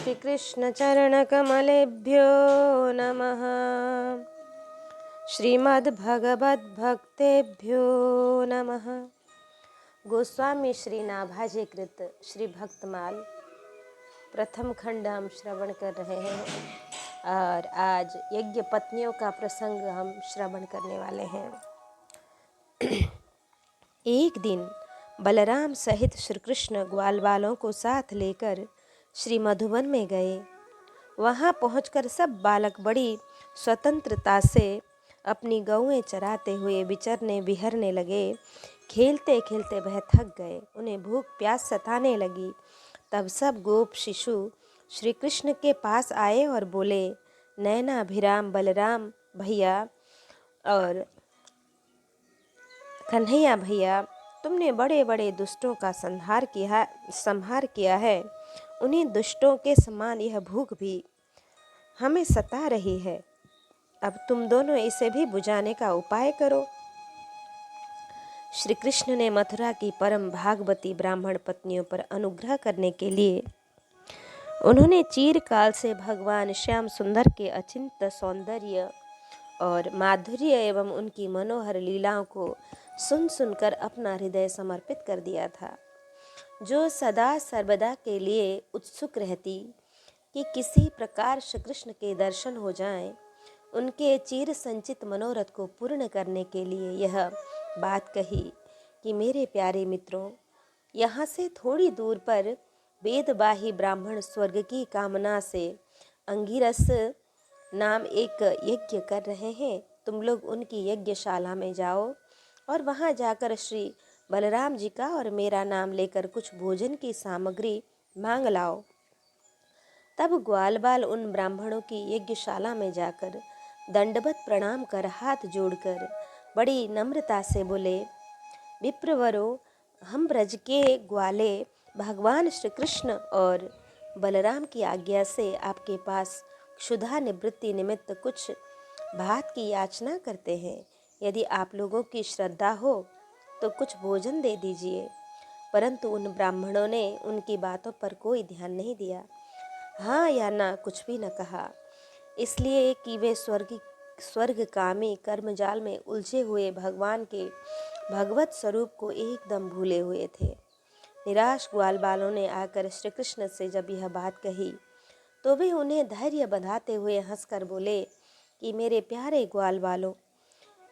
श्रीकृष्णचरणकमलेभ्यो नमः। श्रीमद्भगवद्भक्तेभ्यो नमः। गोस्वामी श्री नाभाजी कृत श्री भक्तमाल प्रथम खंड हम श्रवण कर रहे हैं और आज यज्ञ पत्नियों का प्रसंग हम श्रवण करने वाले हैं। एक दिन बलराम सहित श्री कृष्ण ग्वाल बालों को साथ लेकर श्री मधुवन में गए। वहां पहुंचकर सब बालक बड़ी स्वतंत्रता से अपनी गौएं चराते हुए विचरने बिहरने लगे। खेलते खेलते वह थक गए, उन्हें भूख प्यास सताने लगी। तब सब गोप शिशु श्री कृष्ण के पास आए और बोले, नैनाभिराम बलराम भैया और कन्हैया भैया, तुमने बड़े बड़े दुष्टों का संहार किया है। उन्हीं दुष्टों के समान यह भूख भी हमें सता रही है। अब तुम दोनों इसे भी बुझाने का उपाय करो। श्री कृष्ण ने मथुरा की परम भागवती ब्राह्मण पत्नियों पर अनुग्रह करने के लिए उन्होंने चिरकाल से भगवान श्याम सुंदर के अचिंत्य सौंदर्य और माधुर्य एवं उनकी मनोहर लीलाओं को सुन सुनकर अपना हृदय समर्पित कर दिया था। जो सदा सर्वदा के लिए उत्सुक रहती कि किसी प्रकार श्री कृष्ण के दर्शन हो जाएं, उनके चिर संचित मनोरथ को पूर्ण करने के लिए यह बात कही कि मेरे प्यारे मित्रों, यहाँ से थोड़ी दूर पर वेदबाही ब्राह्मण स्वर्ग की कामना से अंगिरस नाम एक यज्ञ कर रहे हैं। तुम लोग उनकी यज्ञशाला में जाओ और वहाँ जाकर श्री बलराम जी का और मेरा नाम लेकर कुछ भोजन की सामग्री मांग लाओ। तब ग्वाल बाल उन ब्राह्मणों की यज्ञशाला में जाकर दंडवत प्रणाम कर हाथ जोड़कर बड़ी नम्रता से बोले, विप्रवरो, हम ब्रज के ग्वाले भगवान श्री कृष्ण और बलराम की आज्ञा से आपके पास क्षुधा निवृत्ति निमित्त कुछ भात की याचना करते हैं। यदि आप लोगों की श्रद्धा हो तो कुछ भोजन दे दीजिए। परंतु उन ब्राह्मणों ने उनकी बातों पर कोई ध्यान नहीं दिया, हाँ या ना कुछ भी न कहा, इसलिए कि वे स्वर्गकामी कर्मजाल में उलझे हुए भगवान के भगवत स्वरूप को एकदम भूले हुए थे। निराश ग्वाल बालों ने आकर श्री कृष्ण से जब यह बात कही तो वे उन्हें धैर्य बंधाते हुए हंसकर बोले कि मेरे प्यारे ग्वाल बालों,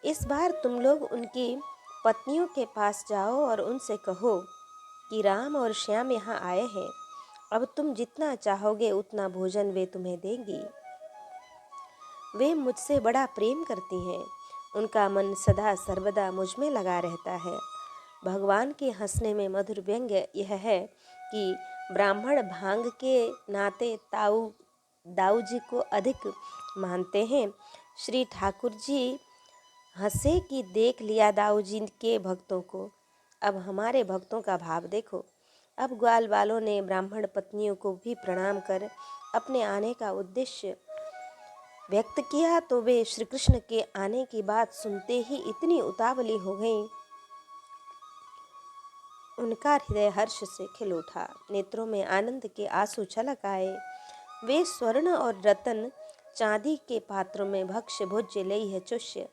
इस बार तुम लोग उनकी पत्नियों के पास जाओ और उनसे कहो कि राम और श्याम यहाँ आए हैं। अब तुम जितना चाहोगे उतना भोजन वे तुम्हें देंगी। वे मुझसे बड़ा प्रेम करती हैं, उनका मन सदा सर्वदा मुझ में लगा रहता है। भगवान के हंसने में मधुर व्यंग्य यह है कि ब्राह्मण भांग के नाते दाऊ जी को अधिक मानते हैं। श्री ठाकुर जी हंसे कि देख लिया दाऊ जी के भक्तों को, अब हमारे भक्तों का भाव देखो। अब ग्वाल बालों ने ब्राह्मण पत्नियों को भी प्रणाम कर अपने आने का उद्देश्य व्यक्त किया तो वे श्री कृष्ण के आने की बात सुनते ही इतनी उतावली हो गईं, उनका हृदय हर्ष से खिल उठा, नेत्रों में आनंद के आंसू छलक आए। वे स्वर्ण और रत्न चांदी के पात्रों में भक्ष्य भोज्य लेह्य चुष्य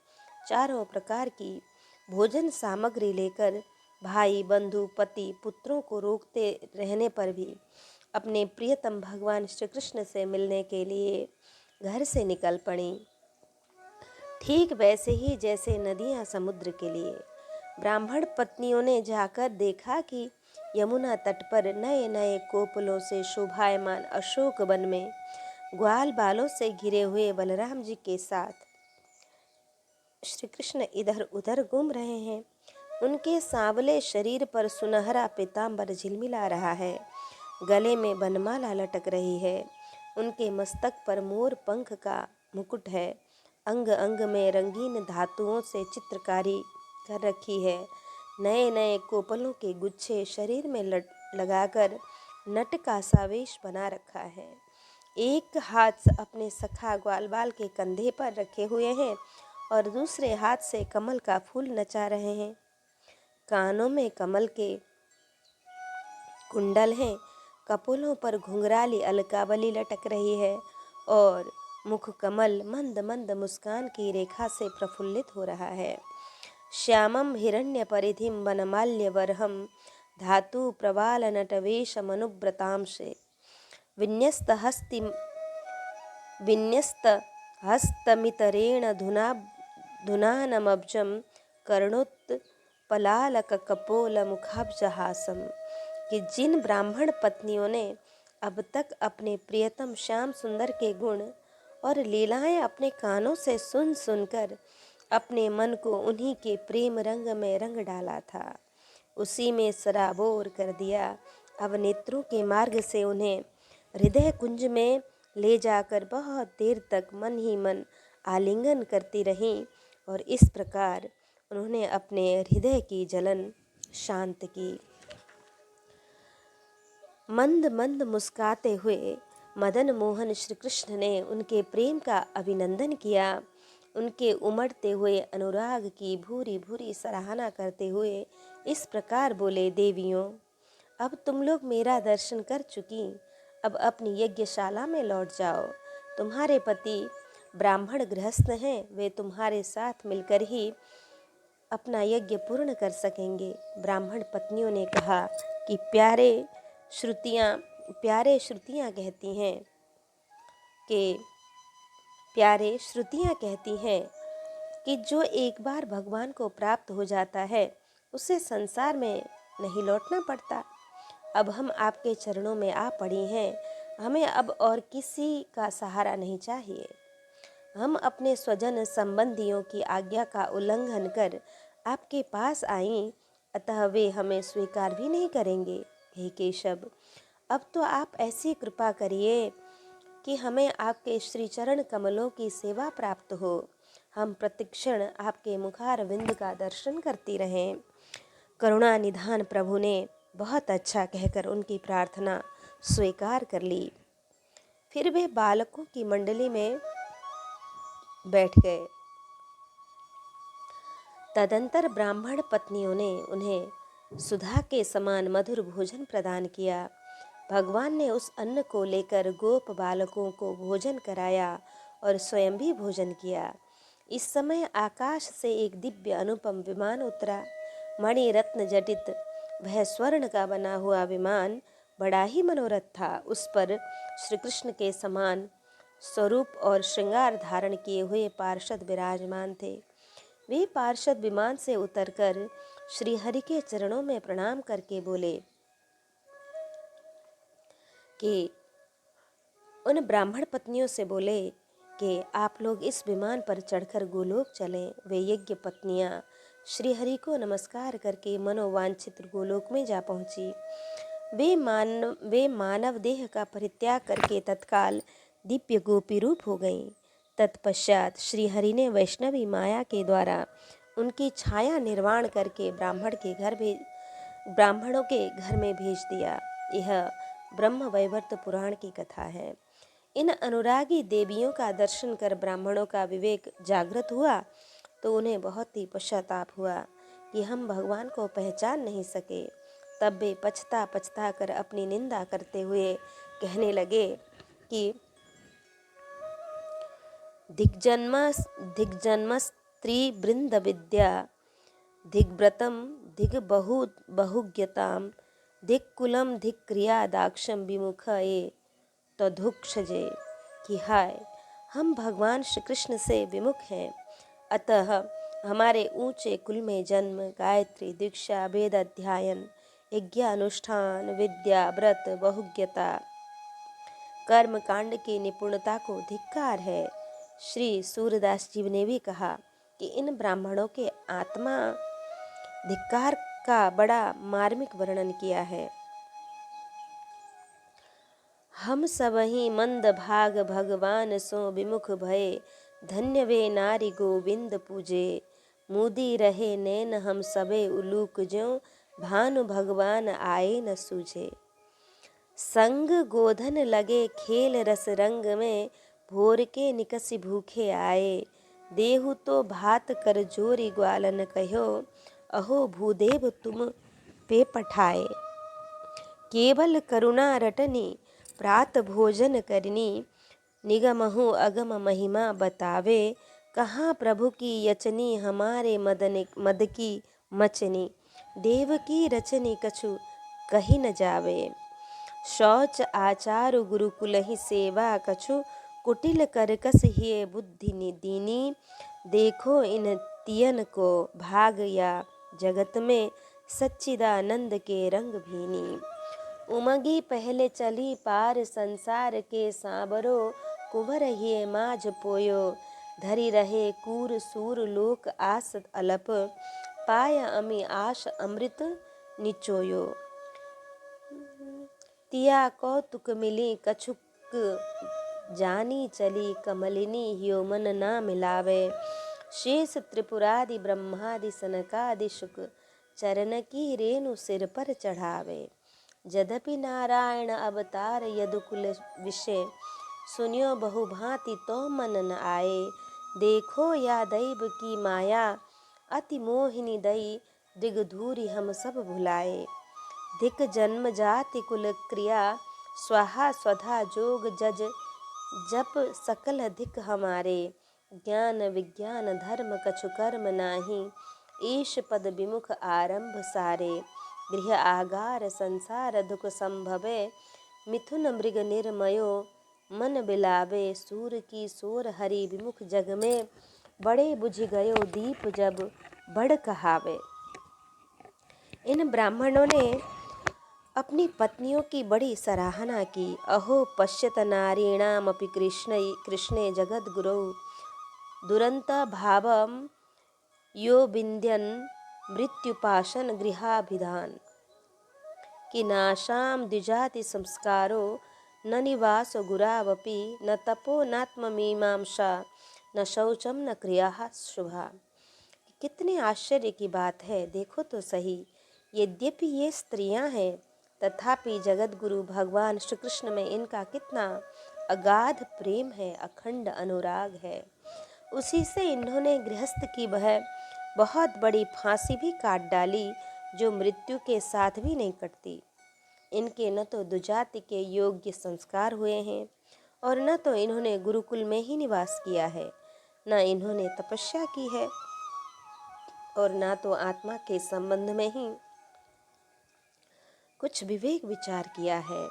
चारों प्रकार की भोजन सामग्री लेकर भाई बंधु पति पुत्रों को रोकते रहने पर भी अपने प्रियतम भगवान श्री कृष्ण से मिलने के लिए घर से निकल पड़ी। ठीक वैसे ही जैसे नदियाँ समुद्र के लिए। ब्राह्मण पत्नियों ने जाकर देखा कि यमुना तट पर नए नए कोपलों से शोभायमान अशोक वन में ग्वाल बालों से घिरे हुए बलराम जी के साथ श्री कृष्ण इधर उधर घूम रहे हैं। उनके सांवले शरीर पर सुनहरा पीतांबर झिलमिला रहा है, गले में बनमाला लटक रही है, उनके मस्तक पर मोर पंख का मुकुट है, अंग अंग में रंगीन धातुओं से चित्रकारी कर रखी है, नए नए कोपलों के गुच्छे शरीर में लगाकर नट का सावेश बना रखा है। एक हाथ अपने सखा ग्वालबाल के कंधे पर रखे हुए हैं और दूसरे हाथ से कमल का फूल नचा रहे हैं। कानों में कमल के कुंडल हैं, कपोलों पर घुंघराली अलकावली लटक रही है और मुख कमल मंद मंद मुस्कान की रेखा से प्रफुल्लित हो रहा है। श्यामं हिरण्य परिधिम वनमाल्य वरहम धातु प्रवाल नटवेश मनुव्रतांशे विन्यस्त हस्ति विन्यस्त हस्तमितरेण धुनानमब्जम कर्णोत्पलालक कपोल मुखाब्जहासम। कि जिन ब्राह्मण पत्नियों ने अब तक अपने प्रियतम श्याम सुंदर के गुण और लीलाएं अपने कानों से सुन सुनकर अपने मन को उन्हीं के प्रेम रंग में रंग डाला था, उसी में सराबोर कर दिया, अब नेत्रों के मार्ग से उन्हें हृदय कुंज में ले जाकर बहुत देर तक मन ही मन आलिंगन करती रहीं और इस प्रकार उन्होंने अपने हृदय की जलन शांत की। मंद मंद मुस्काते हुए मदन मोहन श्री कृष्ण ने उनके प्रेम का अभिनंदन किया। उनके उमड़ते हुए अनुराग की भूरी भूरी सराहना करते हुए इस प्रकार बोले, देवियों, अब तुम लोग मेरा दर्शन कर चुकी, अब अपनी यज्ञशाला में लौट जाओ। तुम्हारे पति ब्राह्मण गृहस्थ हैं, वे तुम्हारे साथ मिलकर ही अपना यज्ञ पूर्ण कर सकेंगे। ब्राह्मण पत्नियों ने कहा कि प्यारे श्रुतियाँ कहती हैं कि जो एक बार भगवान को प्राप्त हो जाता है उसे संसार में नहीं लौटना पड़ता। अब हम आपके चरणों में आ पड़ी हैं, हमें अब और किसी का सहारा नहीं चाहिए। हम अपने स्वजन संबंधियों की आज्ञा का उल्लंघन कर आपके पास आईं, अतः वे हमें स्वीकार भी नहीं करेंगे। हे केशव, अब तो आप ऐसी कृपा करिए कि हमें आपके श्री चरण कमलों की सेवा प्राप्त हो, हम प्रतिक्षण आपके मुखारविंद का दर्शन करती रहें। करुणा निधान प्रभु ने बहुत अच्छा कहकर उनकी प्रार्थना स्वीकार कर ली। फिर वे बालकों की मंडली में बैठ गए। तदंतर ब्राह्मण पत्नियों ने उन्हें सुधा के समान मधुर भोजन प्रदान किया। भगवान ने उस अन्न को लेकर गोप बालकों को भोजन कराया और स्वयं भी भोजन किया। इस समय आकाश से एक दिव्य अनुपम विमान उतरा। मणि रत्न जटित वह स्वर्ण का बना हुआ विमान बड़ा ही मनोरथ था। उस पर श्री कृष्ण के समान स्वरूप और श्रृंगार धारण किए हुए पार्षद विराजमान थे। वे पार्षद विमान से उतरकर श्री हरि के चरणों में प्रणाम करके बोले कि उन ब्राह्मण पत्नियों से बोले कि आप लोग इस विमान पर चढ़कर गोलोक चलें। वे यज्ञ पत्नियां श्री हरि को नमस्कार करके मनोवांछित गोलोक में जा पहुंची। वे मानव देह का परित्याग करके तत्काल दिव्य गोपी रूप हो गईं। तत्पश्चात श्री हरि ने वैष्णवी माया के द्वारा उनकी छाया निर्वाण करके ब्राह्मणों के घर में भेज दिया। यह ब्रह्म वैवर्त पुराण की कथा है। इन अनुरागी देवियों का दर्शन कर ब्राह्मणों का विवेक जागृत हुआ तो उन्हें बहुत ही पश्चाताप हुआ कि हम भगवान को पहचान नहीं सके। तब वे पछता कर अपनी निंदा करते हुए कहने लगे कि दिग्जन्म स्त्री वृंद विद्या दिग्व्रतम बहुज्ञताम दिक्कुलम दिक्क्रिया दाक्षम विमुख ए तदुक्षजे। कि हाय, हम भगवान श्री कृष्ण से विमुख हैं, अतः हमारे ऊंचे कुल में जन्म, गायत्री दीक्षा, वेद अध्ययन, यज्ञ अनुष्ठान, विद्या, व्रत, बहुज्ञता, कर्म कांड की निपुणता को धिक्कार है। श्री सूरदास जी ने भी कहा कि इन ब्राह्मणों के आत्मा धिक्कार का बड़ा मार्मिक वर्णन किया है। हम सबहि मंद भाग भगवान सो विमुख भये, धन्य वे नारी गोविंद पूजे, मुदी रहे नैन हम सबे उलूक ज्यों, भानु भगवान आए न सूझे। संग गोधन लगे खेल रस रंग में, भोर के निकसि भूखे आए, देहु तो भात कर जोरी ग्वालन कहो, अहो भूदेव तुम पे पठाए। केवल करुणा रटनी प्रात भोजन करनी, निगमहु अगम महिमा बतावे, कहाँ प्रभु की यचनी हमारे मद की मचनी, देव की रचनी कछु कही न जावे, शौच आचार गुरुकुल ही सेवा कछु, कुटिल करकस हिये बुद्धि दीनी, देखो इन तियन को भाग या जगत में, सच्चिदानंद के रंग भीनी, उमगी पहले चली पार संसार के सांबरो, कुंवर हिये माझ पोयो, धरी रहे कूर सूर लोक आस अलप, पाय अमी आश अमृत निचोयो, तिया कौतुक मिली कछुक जानी चली, कमलिनी ह्यो मन ना मिलावे, शेष त्रिपुरादि ब्रह्मादि सनकादि शुक, चरण की रेणु सिर पर चढ़ावे, यद्यपि नारायण अवतार यदुकुल विषय, सुनियो बहुभांति तो मन न आए, देखो या दैव की माया अति मोहिनी दई, दिगधूरी हम सब भुलाए, धिक जन्म जाति कुल क्रिया, स्वाहा स्वधा जोग जज जप सकल धिक हमारे, ज्ञान विज्ञान धर्म कछु कर्म नाही, ईश पद विमुख आरंभ सारे, गृह आगार संसार दुख संभवे, मिथुन मृग निर्मयो मन बिलावे, सूर की सोर हरि विमुख जग में, बड़े बुझ गयो दीप जब बड़ कहावे। इन ब्राह्मणों ने अपनी पत्नियों की बड़ी सराहना की। अहो पश्यत नारीणामपि कृष्णे जगद्गुरौ, दुरंत भावम यो विंध्यन मृत्युपाशन गृहाभिधान, कि नाशाम द्विजाति संस्कारो, न निवासो गुरावपि, न तपो नात्ममीमांसा, न शौचम न क्रिया शुभा। कितने आश्चर्य की बात है, देखो तो सही, यद्यपि ये स्त्रियां हैं तथापि जगतगुरु भगवान श्री कृष्ण में इनका कितना अगाध प्रेम है, अखंड अनुराग है। उसी से इन्होंने गृहस्थ की वह बहुत बड़ी फांसी भी काट डाली, जो मृत्यु के साथ भी नहीं कटती। इनके न तो दुजाति के योग्य संस्कार हुए हैं और न तो इन्होंने गुरुकुल में ही निवास किया है, न इन्होंने तपस्या की है और न तो आत्मा के संबंध में ही कुछ विवेक विचार किया है।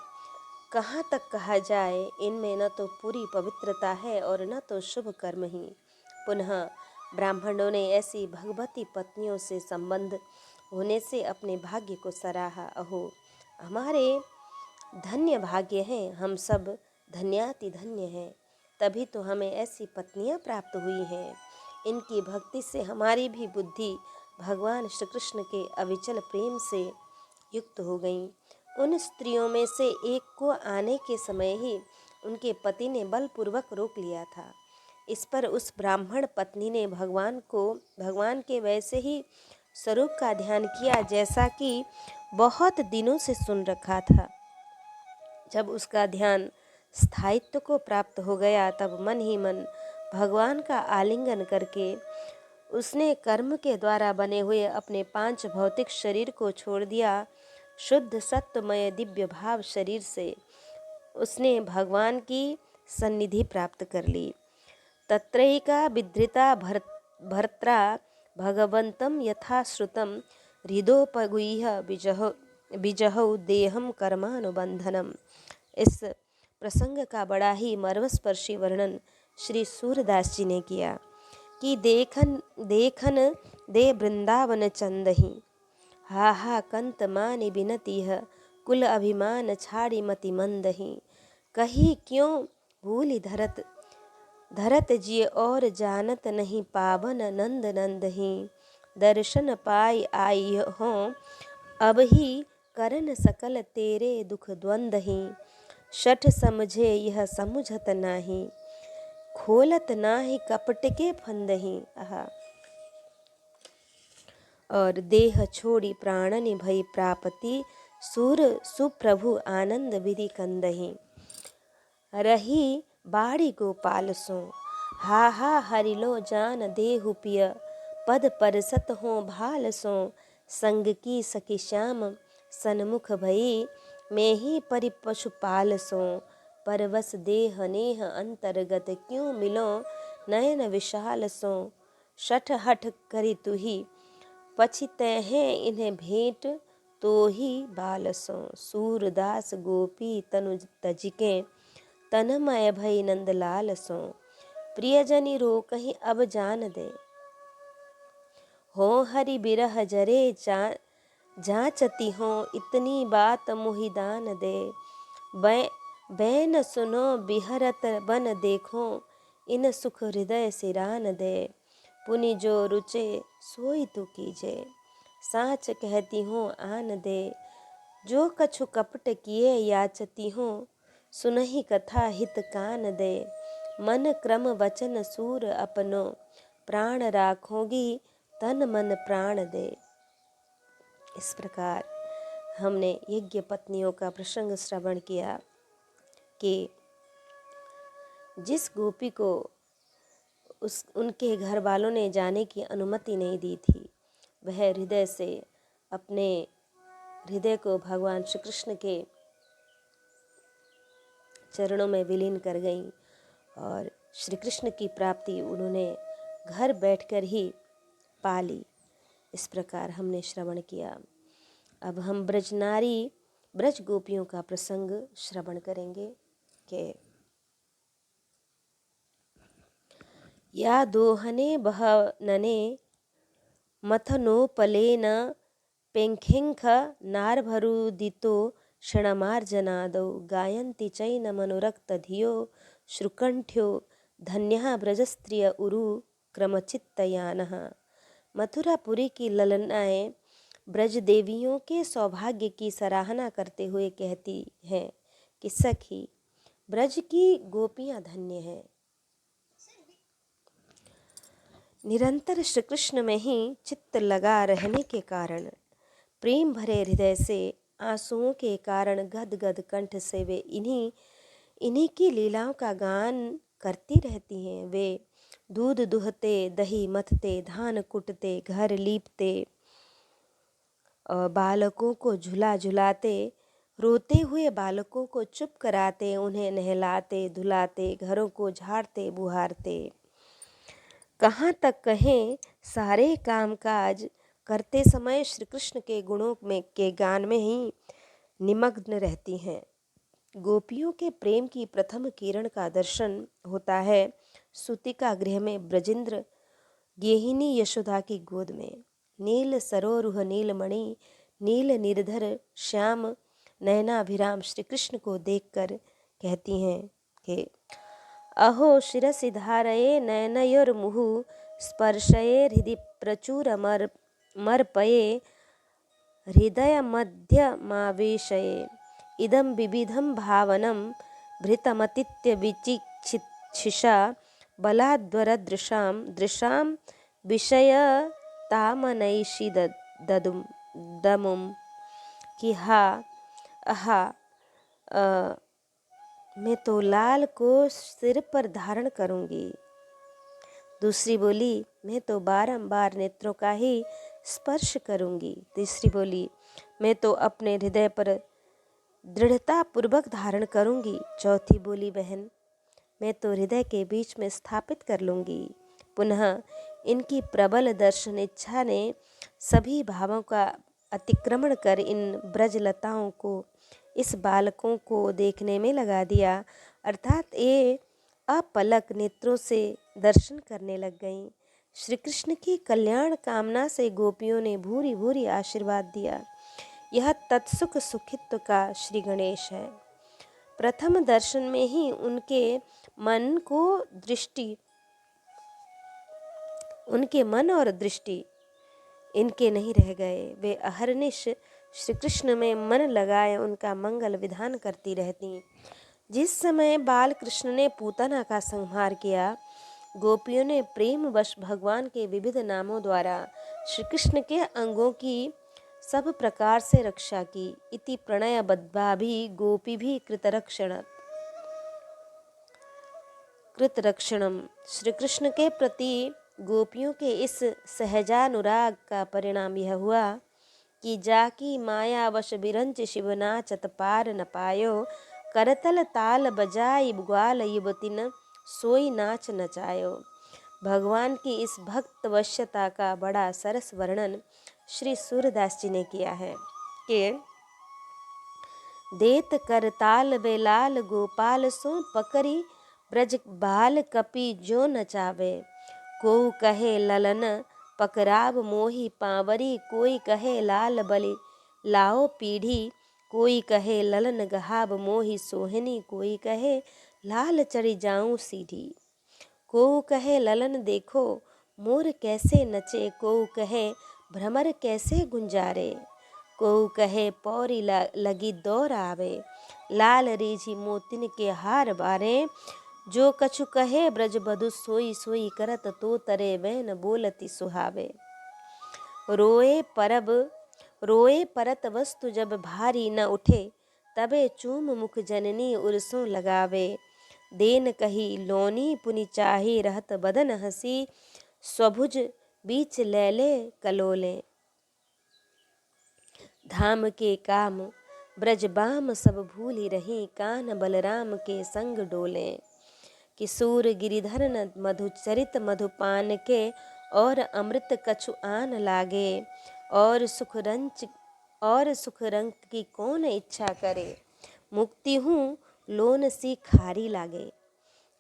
कहाँ तक कहा जाए, इनमें न तो पूरी पवित्रता है और न तो शुभ कर्म ही। पुनः ब्राह्मणों ने ऐसी भगवती पत्नियों से संबंध होने से अपने भाग्य को सराहा। अहो हमारे धन्य भाग्य हैं, हम सब धन्याति धन्य हैं, तभी तो हमें ऐसी पत्नियां प्राप्त हुई हैं। इनकी भक्ति से हमारी भी बुद्धि भगवान श्री कृष्ण के अविचल प्रेम से युक्त हो गई। उन स्त्रियों में से एक को आने के समय ही उनके पति ने बलपूर्वक रोक लिया था। इस पर उस ब्राह्मण पत्नी ने भगवान के वैसे ही स्वरूप का ध्यान किया जैसा कि बहुत दिनों से सुन रखा था। जब उसका ध्यान स्थायित्व को प्राप्त हो गया, तब मन ही मन भगवान का आलिंगन करके उसने कर्म के द्वारा बने हुए अपने 5 भौतिक शरीर को छोड़ दिया। शुद्ध सत्वमय दिव्य भाव शरीर से उसने भगवान की सन्निधि प्राप्त कर ली। तत्रैका विधृता भर्त्रा भगवन्तं यथा श्रुतं, हृदोपगुह्य विजहौ देहम कर्मानुबंधनम। इस प्रसंग का बड़ा ही मर्मस्पर्शी वर्णन श्री सूरदास जी ने किया कि देखन दे वृंदावन चंदही, हा हा कंत मानि बिनतीह, कुल अभिमान छाड़ी मति मंदही, कही क्यों भूलि धरत जिय और जानत नहीं, पावन नंद नंदही, दर्शन पाई आई हो अब ही, करन सकल तेरे दुख द्वंदही, शठ समझे यह समुझत नाही, खोलत नाही कपट के फंदही। और देह छोड़ी प्राणनि भई प्रापति, सुर सुप्रभु आनंद विधि कंदही, रही बाड़ी गोपाल सो, हा हा हरिलो जान देहु पिय, पद परसत हो भाल सो, संग की सखी श्याम सन्मुख भई, मैं ही परिपशुपाल सो, परवस देह नेह अंतर्गत, क्यों मिलो नयन विशाल सो। शठ हठ करी तुही, पछिते हैं इन्हें भेंट, तो ही बाल सो। सूरदास गोपी तनु तजिके, तनमय भई नंदलाल सो। प्रियजनी रो कहीं अब जान दे, हो हरि बिरह जरे जाचती हो, इतनी बात मुहिदान दे। बैन सुनो बिहरत बन देखो, इन सुख हृदय सिरान दे। पुनि जो रुचे सोई तू कीजे, साच कहती हूँ आन दे। जो कछु कपट किए याचती हूँ, सुनहि कथा हित कान दे। मन क्रम वचन सूर अपनो, प्राण राखोगी तन मन प्राण दे। इस प्रकार हमने यज्ञ पत्नियों का प्रसंग श्रवण किया कि जिस गोपी को उनके घर वालों ने जाने की अनुमति नहीं दी थी, वह हृदय से अपने हृदय को भगवान श्री कृष्ण के चरणों में विलीन कर गईं और श्री कृष्ण की प्राप्ति उन्होंने घर बैठकर ही पा ली। इस प्रकार हमने श्रवण किया। अब हम ब्रज गोपियों का प्रसंग श्रवण करेंगे कि या दोहने बहनने मथनोपलेन पेंखेंख नारभरुदितो क्षणमार्जनादौ गायन्ति चैनमनुरक्तधियो श्रुकण्ठ्यो धन्यः ब्रजस्त्रिय उरु क्रमचित्तयानः। मथुरापुरी की ललनाएं ब्रज देवियों के सौभाग्य की सराहना करते हुए कहती हैं कि सखी, ब्रज की गोपियां धन्य हैं। निरंतर श्री कृष्ण में ही चित्त लगा रहने के कारण, प्रेम भरे हृदय से आंसुओं के कारण गदगद कंठ से वे इन्हीं की लीलाओं का गान करती रहती हैं। वे दूध दुहते, दही मथते, धान कुटते, घर लीपते, बालकों को झुला झुलाते, रोते हुए बालकों को चुप कराते, उन्हें नहलाते धुलाते, घरों को झाड़ते बुहारते, कहाँ तक कहें सारे कामकाज करते समय श्री कृष्ण के गुणों में के गान में ही निमग्न रहती हैं। गोपियों के प्रेम की प्रथम किरण का दर्शन होता है सूतिका गृह में ब्रजेंद्र गेहिनी यशोदा की गोद में। नील सरोरुह नीलमणि नील निर्धर श्याम नयनाभिराम श्री कृष्ण को देखकर कहती हैं कि अहो शिरसि धारये नयनयोर्मुहु स्पर्शये हृदि प्रचुर मर्पये हृदय मध्यमावेशये इदं विविधं भावनं भृतमतीत्य विचिक्षिषा बलाद्वरदृशां दृशां विषयतामनैषि दमुम कि हा अहा मैं तो लाल को सिर पर धारण करूंगी। दूसरी बोली, मैं तो बारंबार नेत्रों का ही स्पर्श करूंगी। तीसरी बोली, मैं तो अपने हृदय पर दृढ़ता पूर्वक धारण करूंगी। चौथी बोली, बहन मैं तो हृदय के बीच में स्थापित कर लूंगी। पुनः इनकी प्रबल दर्शन इच्छा ने सभी भावों का अतिक्रमण कर इन ब्रजलताओं को, इस बालकों को देखने में लगा दिया, अर्थात ये अपलक नेत्रों से दर्शन करने लग गईं। श्री कृष्ण की कल्याण कामना से गोपियों ने भूरी भूरी आशीर्वाद दिया। यह तत्सुख सुखित्व का श्री गणेश है। प्रथम दर्शन में ही उनके मन और दृष्टि इनके नहीं रह गए। वे अहर्निश श्री कृष्ण में मन लगाए उनका मंगल विधान करती रहती। जिस समय बाल कृष्ण ने पूतना का संहार किया, गोपियों ने प्रेमवश भगवान के विविध नामों द्वारा श्री कृष्ण के अंगों की सब प्रकार से रक्षा की। इति प्रणयबद्धा भी गोपी भी कृतरक्षणम। श्री कृष्ण के प्रति गोपियों के इस सहजानुराग का परिणाम यह हुआ कि जाकी माया वश बिरंच शिव नाचत पार न पायो। करतल ताल बजाई ग्वाल युवतिन सोई नाच नचायो। भगवान की इस भक्त वश्यता का बड़ा सरस वर्णन श्री सूरदास जी ने किया है कि देत कर ताल बेलाल गोपाल सो पकड़ी ब्रज बाल कपि जो नचावे। को कहे ललन पकराव मोही पावरी, कोई कहे लाल बलि लाओ पीढ़ी। कोई कहे ललन गहाब मोही सोहनी, कोई कहे लाल चढ़ी जाऊं सीढ़ी। को कहे ललन देखो मोर कैसे नचे, को कहे भ्रमर कैसे गुंजारे। को कहे पौरी लगी दौड़ आवे, लाल रीझी मोतिन के हार बारे। जो कछु कहे ब्रज बधु सोई सोई करत, तो तरे वैन बोलती सुहावे। रोए परत वस्तु जब भारी न उठे, तबे चूम मुख जननी उरसों लगावे। देन कही लोनी पुनि चाही रहत बदन हसी, स्वभुज बीच लैले कलोले। धाम के काम ब्रज बाम सब भूली रही, कान बलराम के संग डोले। किशोर गिरिधर न मधु चरित मधुपान के, और अमृत कछु आन लागे। और सुख रंग की कौन इच्छा करे, मुक्ति हूँ लोन सी खारी लागे।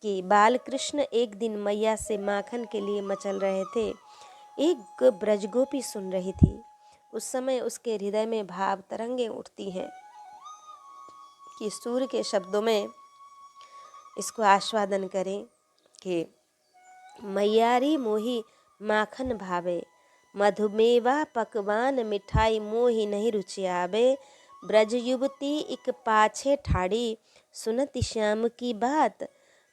कि बाल कृष्ण एक दिन मैया से माखन के लिए मचल रहे थे। एक ब्रजगोपी सुन रही थी। उस समय उसके हृदय में भाव तरंगे उठती हैं कि सूर्य के शब्दों में इसको आस्वादन करें कि मैयारी मोही माखन भावे, मधुमेवा पकवान मिठाई मोही नहीं रुचियावे। ब्रज युवती इक पाछे ठाड़ी, सुनती श्याम की बात।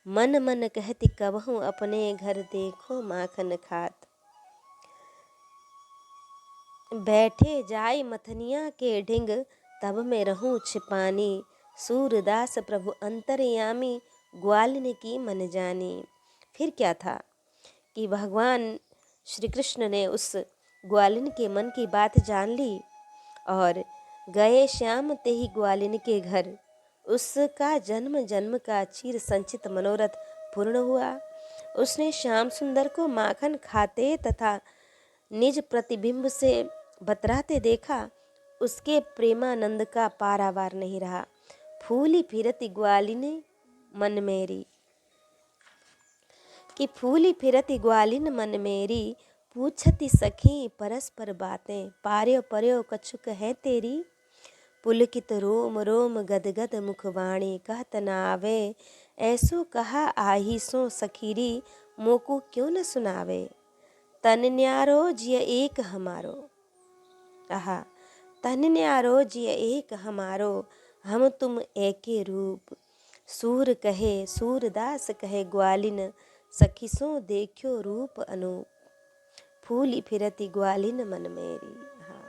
मन मन कहती कबहूँ अपने घर देखो माखन खात। बैठे जाय मथनिया के ढिंग, तब मैं रहूं छिपानी। सूरदास प्रभु अंतर्यामी, ग्वालिन की मन जानी। फिर क्या था कि भगवान श्री कृष्ण ने उस ग्वालिन के मन की बात जान ली और गए श्याम ते ही ग्वालिन के घर। उसका जन्म जन्म का चिर संचित मनोरथ पूर्ण हुआ। उसने श्याम सुंदर को माखन खाते तथा निज प्रतिबिंब से बतराते देखा। उसके प्रेमानंद का पारावार नहीं रहा। फूली फिरती ग्वालिन मन मेरी, कि फूली फिरती ग्वालिन मन मेरी। पूछती सखी परस्पर बातें, पार्यो पर्यो कछुक है तेरी। पुलकित रोम रोम गदगद मुखवाणी, कहत न आवे। ऐसो कहा आही सो सखीरी, मोको क्यों न सुनावे। तन न्यारो जिय एक हमारो, आहा तन न्यारो जिय एक हमारो। हम तुम एके रूप, सूर कहे सूरदास कहे ग्वालिन। सखी सो देखियो रूप अनूप, फूली फिरती ग्वालिन मन मेरी। हाँ,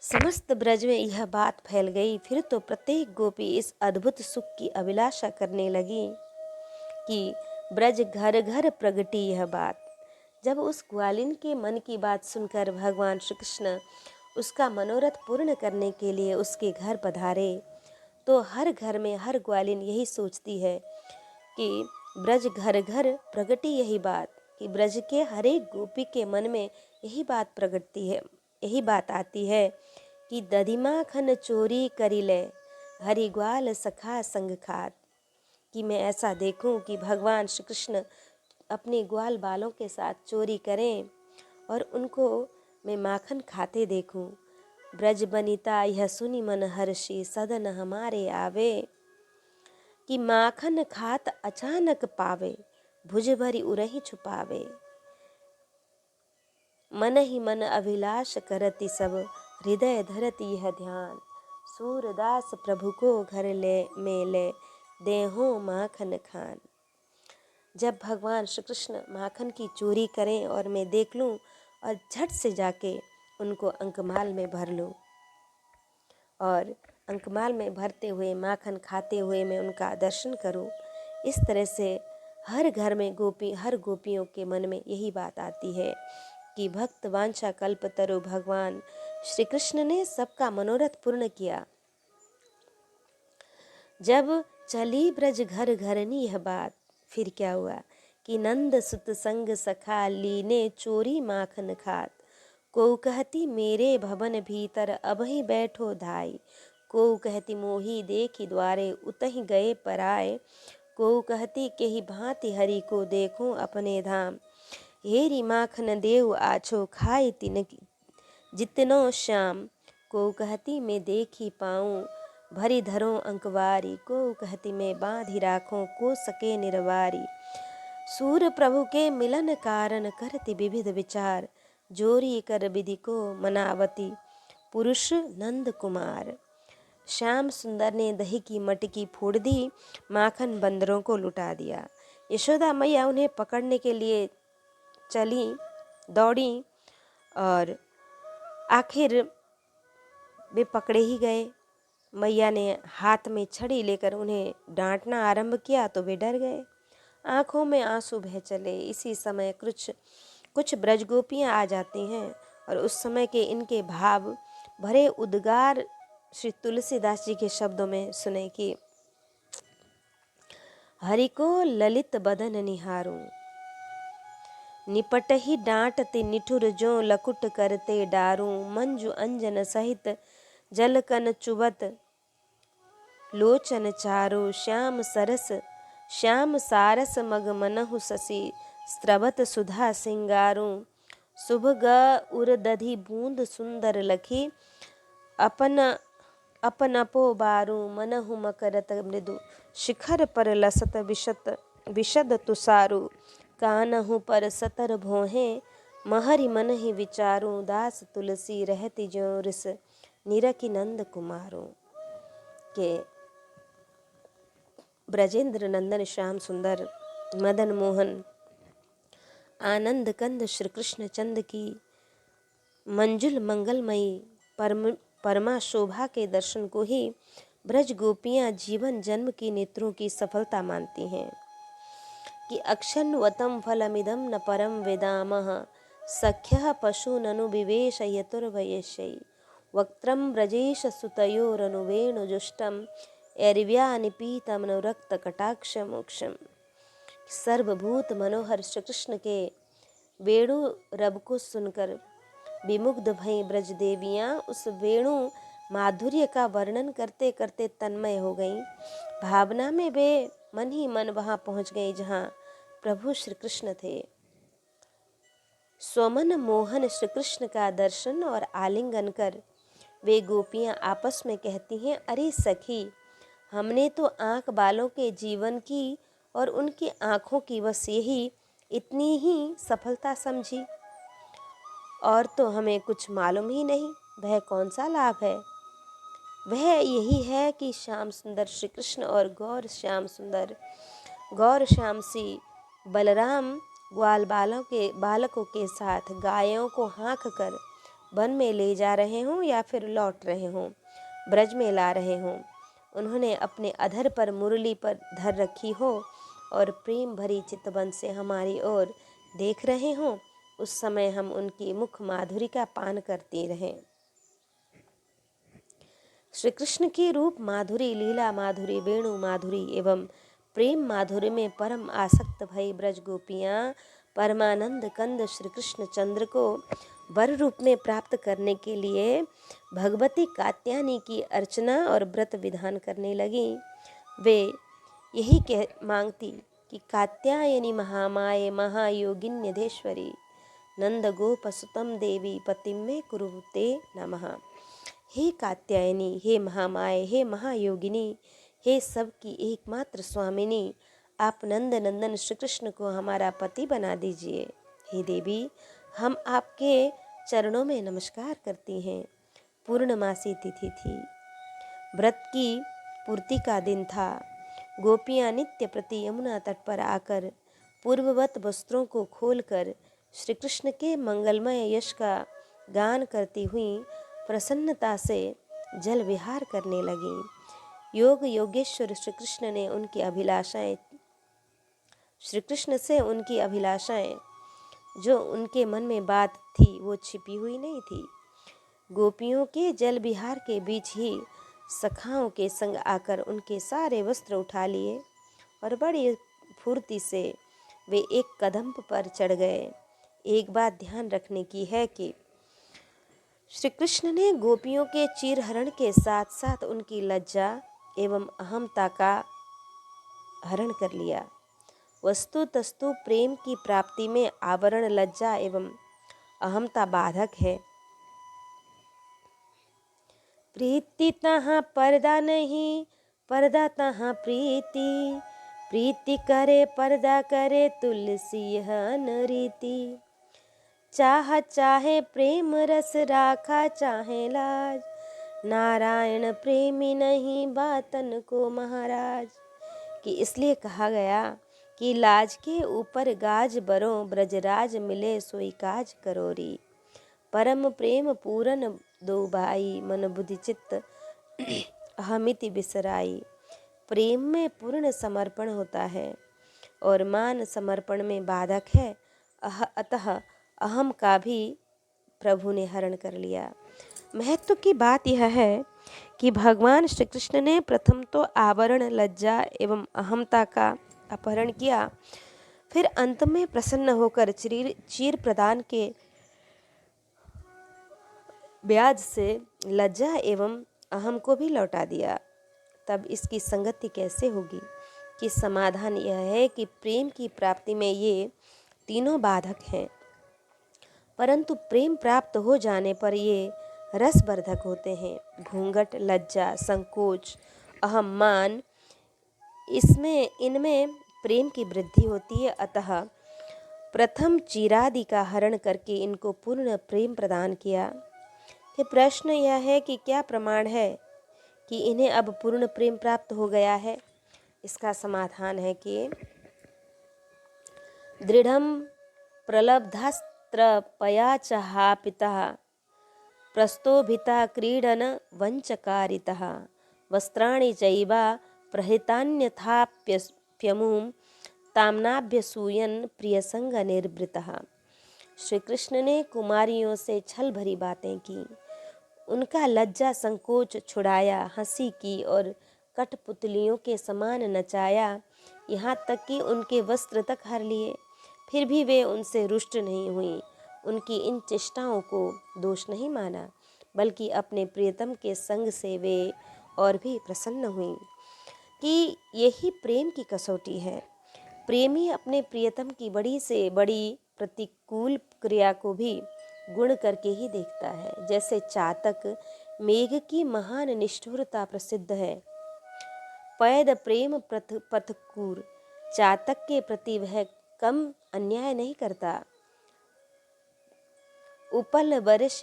समस्त ब्रज में यह बात फैल गई। फिर तो प्रत्येक गोपी इस अद्भुत सुख की अभिलाषा करने लगी कि ब्रज घर घर प्रगटी यह बात। जब उस ग्वालिन के मन की बात सुनकर भगवान श्री कृष्ण उसका मनोरथ पूर्ण करने के लिए उसके घर पधारे, तो हर घर में हर ग्वालिन यही सोचती है कि ब्रज घर घर प्रगटी यही बात, कि ब्रज के हर एक गोपी के मन में यही बात प्रगटती है, यही बात आती है कि दधिमा खन चोरी करी ले, हरि ग्वाल सखा संग खात। कि मैं ऐसा देखूं कि भगवान श्री कृष्ण अपने ग्वाल बालों के साथ चोरी करें और उनको मैं माखन खाते देखूं। ब्रज बनिता यह सुनी मन हर्षी, सदन हमारे आवे। कि माखन खात अचानक पावे, भुज भरी उरही छुपावे। मन ही मन अभिलाष करती सब, हृदय धरती यह ध्यान। सूरदास प्रभु को घर में ले, देहो माखन खान। जब भगवान श्री कृष्ण माखन की चोरी करें और मैं देख लूं और झट से जाके उनको अंकमाल में भर लूं, और अंकमाल में भरते हुए माखन खाते हुए मैं उनका दर्शन करूं। इस तरह से हर घर में हर गोपियों के मन में यही बात आती है कि भक्त वांछा कल्पतरु भगवान श्री कृष्ण ने सबका मनोरथ पूर्ण किया। जब चली ब्रज घर घरनी यह बात, फिर क्या हुआ कि नंद सुत संग सखा लीने चोरी माखन खात। को कहती मेरे भवन भीतर अबहि बैठो धाई। को कहती मोही देखी द्वारे उतहि गए पराए। को कहती केही भांति हरि को देखूं अपने धाम। हेरी माखन देव आछो खाई तिन जितनो श्याम। को कहती मैं देखी पाऊं भरी धरो अंकवारी। को कहती मैं बांधी राखों को सके निर्वारी। सूर प्रभु के मिलन कारण करती विविध विचार। जोरी कर विधि को मनावती पुरुष नंद कुमार। श्याम सुंदर ने दही की मटकी फोड़ दी, माखन बंदरों को लुटा दिया। यशोदा मैया उन्हें पकड़ने के लिए चली दौड़ी और आखिर वे पकड़े ही गए। मैया ने हाथ में छड़ी लेकर उन्हें डांटना आरंभ किया तो वे डर गए, आंखों में आंसू बह चले। इसी समय कुछ ब्रजगोपियां आ जाती हैं और उस समय के इनके भाव भरे उद्गार श्री तुलसीदास जी के शब्दों में सुने कि हरि को ललित बदन निहारूं, निपट ही डांटते निठुर जो लकुट करते डारूं। मंजु अंजन सहित जलकन चुबत लोचन चारू। श्याम सारस मग मनहु शशि स्त्रवत सुधा सिंगारूं। शुभ ग उर दधि बूंद सुंदर लखी अपनपो बारू। मनहु मकरत मृदु शिखर पर लसत विशद तुषारू। कानहु पर सतर भोहे महरि मन ही विचारूं। दास तुलसी रहती जो रिस निरखी नंद कुमारों। के ब्रजेंद्र नंदन श्याम सुंदर मदन मोहन आनंद कंद श्री कृष्ण चंद की मंजुल मंगलमयी परमा शोभा के दर्शन को ही ब्रज गोपियां जीवन जन्म की नेत्रों की सफलता मानती हैं कि अक्षन्वतम फलमिदं न परम वेदामः। सख्यः पशु ननु विवेश यतुर्वयस्यै। वक्त्रं ब्रजेश सुतयोरनुवेणुजुष्टं एर्व्या निपीतम अनुरक्त कटाक्ष मोक्षम। सर्वभूत मनोहर श्री कृष्ण के वेणु रब को सुनकर विमुग्ध भई ब्रज देवियां उस वेणु माधुर्य का वर्णन करते करते तन्मय हो गईं। भावना में वे मन ही मन वहां पहुंच गई जहां प्रभु श्री कृष्ण थे। स्वमन मोहन श्री कृष्ण का दर्शन और आलिंगन कर वे गोपियां आपस में कहती हैं, अरे सखी, हमने तो आंख बालों के जीवन की और उनकी आंखों की बस यही इतनी ही सफलता समझी, और तो हमें कुछ मालूम ही नहीं वह कौन सा लाभ है। वह यही है कि श्याम सुंदर श्री कृष्ण और गौर श्याम सी बलराम ग्वाल बालकों के साथ गायों को हाँक कर वन में ले जा रहे हों या फिर लौट रहे हों, ब्रज में ला रहे हों। उन्होंने अपने अधर पर मुरली पर धर रखी हो और प्रेम भरी चितवन से हमारी ओर देख रहे हों, उस समय हम उनकी मुख माधुरी का पान करते रहें। श्री कृष्ण की रूप माधुरी, लीला माधुरी, वेणु माधुरी एवं प्रेम माधुरी में परम आसक्त भई ब्रज गोपियां परमानंद कंद श्री कृष्ण चंद्र को वर रूप में प्राप्त करने के लिए भगवती कात्यायनी की अर्चना और व्रत विधान करने लगी। वे यही मांगती कि कात्यायनी महामाये महायोगिन्यधेश्वरी नंद गोपसुतम देवी पतिम में कुरुते नमः। हे कात्यायनी, हे महामाये, हे महायोगिनी, हे सबकी एकमात्र स्वामिनी, आप नंद नंदन श्री कृष्ण को हमारा पति बना दीजिए। हे देवी, हम आपके चरणों में नमस्कार करती हैं। पूर्णमासी तिथि थी, व्रत की पूर्ति का दिन था। गोपियां नित्य प्रति यमुना तट पर आकर पूर्ववत वस्त्रों को खोलकर श्री कृष्ण के मंगलमय यश का गान करती हुई प्रसन्नता से जल विहार करने लगी। योग योगेश्वर श्री कृष्ण से उनकी अभिलाषाएं जो उनके मन में बात थी वो छिपी हुई नहीं थी। गोपियों के जल विहार के बीच ही सखाओं के संग आकर उनके सारे वस्त्र उठा लिए और बड़ी फुर्ती से वे एक कदम पर चढ़ गए। एक बात ध्यान रखने की है कि श्री कृष्ण ने गोपियों के चीरहरण के साथ साथ उनकी लज्जा एवं अहमता का हरण कर लिया। वस्तुतस्तु प्रेम की प्राप्ति में आवरण लज्जा एवं अहमता बाधक है। प्रीति तहाँ पर्दा नहीं, पर्दा तहाँ प्रीति, प्रीति करे पर्दा करे तुलसी यह रीति। चाह चाहे प्रेम रस राखा चाहे लाज, नारायण प्रेमी नहीं बातन को महाराज। कि इसलिए कहा गया कि लाज के ऊपर गाज बरों, ब्रजराज मिले सोई काज करोरी। परम प्रेम पूरन दो भाई, मन बुद्धि चित्त अहमिति बिसराई। प्रेम में पूर्ण समर्पण होता है और मान समर्पण में बाधक है। अतः अहम का भी प्रभु ने हरण कर लिया। महत्व की बात यह है कि भगवान श्री कृष्ण ने प्रथम तो आवरण लज्जा एवं अहमता का अपहरण किया, फिर अंत में प्रसन्न होकर चीर प्रदान के ब्याज से लज्जा एवं अहम को भी लौटा दिया। तब इसकी संगति कैसे होगी? कि समाधान यह है कि प्रेम की प्राप्ति में ये तीनों बाधक हैं, परंतु प्रेम प्राप्त हो जाने पर ये रसवर्धक होते हैं। घूंघट, लज्जा, संकोच, अहम, मान, इनमें प्रेम की वृद्धि होती है। अतः प्रथम चीरादि का हरण करके इनको पूर्ण प्रेम प्रदान किया। कि प्रश्न यह है कि क्या प्रमाण है कि इन्हें अब पूर्ण प्रेम प्राप्त हो गया है? इसका समाधान है कि दृढ़ं प्रलब्धास्त्रपयाचहापितः, प्रस्तोभिता क्रीडन वंचकारितः, वस्त्राणि चैवा प्रहितान्यथाप्यमुं ताम्नाभ्यसूयन प्रियसंग निर्वृतः। श्री कृष्ण ने कुमारियों से छल भरी बातें की, उनका लज्जा संकोच छुड़ाया, हंसी की और कठपुतलियों के समान नचाया, यहाँ तक कि उनके वस्त्र तक हर लिए। फिर भी वे उनसे रुष्ट नहीं हुई। उनकी इन चेष्टाओं को दोष नहीं माना, बल्कि अपने प्रियतम के संग से वे और भी प्रसन्न हुई। कि यही प्रेम की कसौटी है। प्रेमी अपने प्रियतम की बड़ी से बड़ी प्रतिकूल क्रिया को भी गुण करके ही देखता है। जैसे चातक मेघ की महान निष्ठुरता प्रसिद्ध है। पैद प्रेम पथकूर, चातक के प्रति वह कम अन्याय नहीं करता। उपल बरस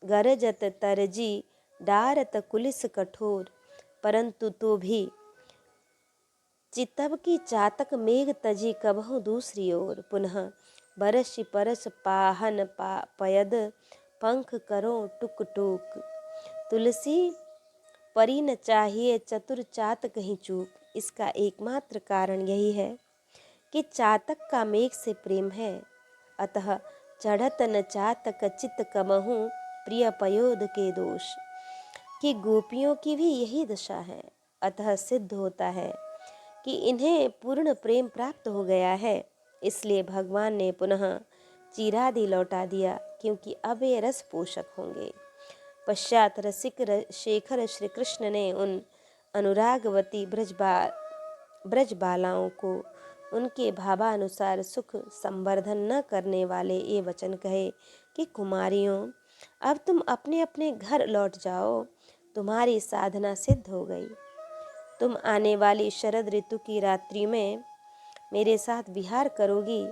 गरजत तरजी, डारत कुलिस कठोर, परंतु तो भी चितब की चातक मेघ तजी कबहु दूसरी ओर। पुनः बरस परस पाहन पयद, पंख करो टुक टूक। तुलसी परी न चाहिए चतुर चातक ही चूक। इसका एकमात्र कारण यही है कि चातक का मेघ से प्रेम है। अतः चढ़त न चातक चित कबहु, प्रिय पयोद के दोष। कि गोपियों की भी यही दशा है। अतः सिद्ध होता है कि इन्हें पूर्ण प्रेम प्राप्त हो गया है। इसलिए भगवान ने पुनः चीरादि लौटा दिया, क्योंकि अब ये रस पोषक होंगे। पश्चात रसिक शेखर श्री कृष्ण ने उन अनुरागवती ब्रजबालाओं को उनके भावानुसार सुख संवर्धन न करने वाले ये वचन कहे कि कुमारियों, अब तुम अपने अपने घर लौट जाओ, तुम्हारी साधना सिद्ध हो गई। तुम आने वाली शरद ऋतु की रात्रि में मेरे साथ विहार करोगी।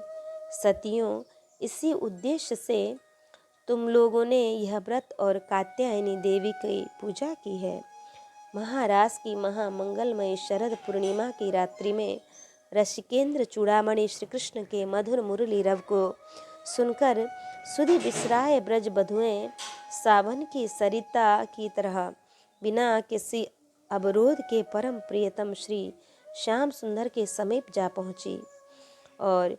सतियों, इसी उद्देश्य से तुम लोगों ने यह व्रत और कात्यायनी देवी की पूजा की है। महारास की महामंगलमयी शरद पूर्णिमा की रात्रि में रसिकेंद्र चूड़ामणि श्री कृष्ण के मधुर मुरली रव को सुनकर सुधि बिसराए ब्रज बधुएं सावन की सरिता की तरह बिना किसी अवरोध के परम प्रियतम श्री श्याम सुंदर के समीप जा पहुंची और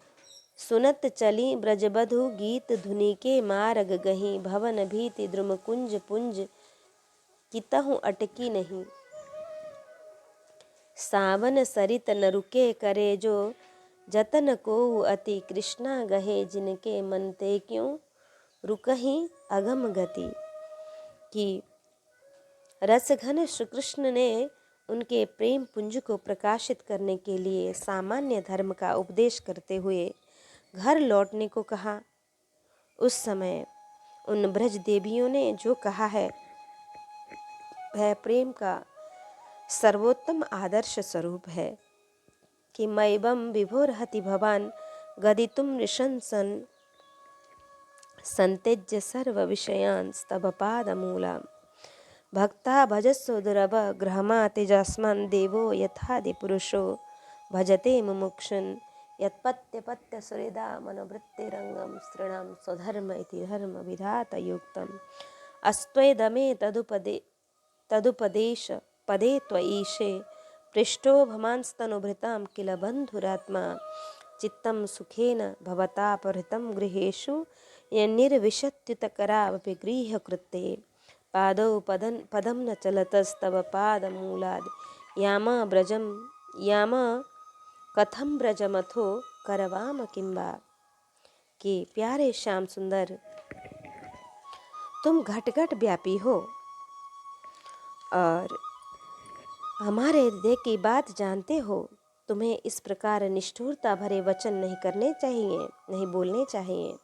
सुनत चली ब्रजबधु गीत धुनि के मार्ग गही, भवन भीति द्रुम कुंज पुंज कितहु अटकी नहीं। सावन सरित न रुके करे जो, जतन को अति कृष्णा गहे, जिनके मन ते क्यों रुकही अगम गति। कि रसघन श्री कृष्ण ने उनके प्रेम पुंज को प्रकाशित करने के लिए सामान्य धर्म का उपदेश करते हुए घर लौटने को कहा। उस समय उन ब्रज देवियों ने जो कहा है वह प्रेम का सर्वोत्तम आदर्श स्वरूप है कि मैवं विभोरहति भवान गदितुं नृशंसन संत्यज्य सर्व विषयान् स्तव पादमूलाम् भक्ता भजस्व दुरभ ग्रहमातिजस्मन् देवो यथादि पुरुषो भजते मुमुक्षुन् यत्पत्यपत्य सुहृदा मनोवृत्तिरंगम स्त्रीणां स्वधर्म इति धर्म विधात युक्तम् अस्त्वेदमे तदुपदेश पदे त्वयीशे पृष्ठो भमांस्तनुभृतां किल बन्धुरात्मा चित्तं सुखेन भवतापहृतं गृहेषु यन्निर्विशत्युतकरावपि गृह्यकृत्ये पादौ पदं न चलतस्तव पादमूलाद् याम कथम ब्रजमथो करवाम किंबा। कि प्यारे श्याम सुंदर, तुम घट घट व्यापी हो और हमारे हृदय की बात जानते हो। तुम्हें इस प्रकार निष्ठुरता भरे वचन नहीं करने चाहिए, नहीं बोलने चाहिए।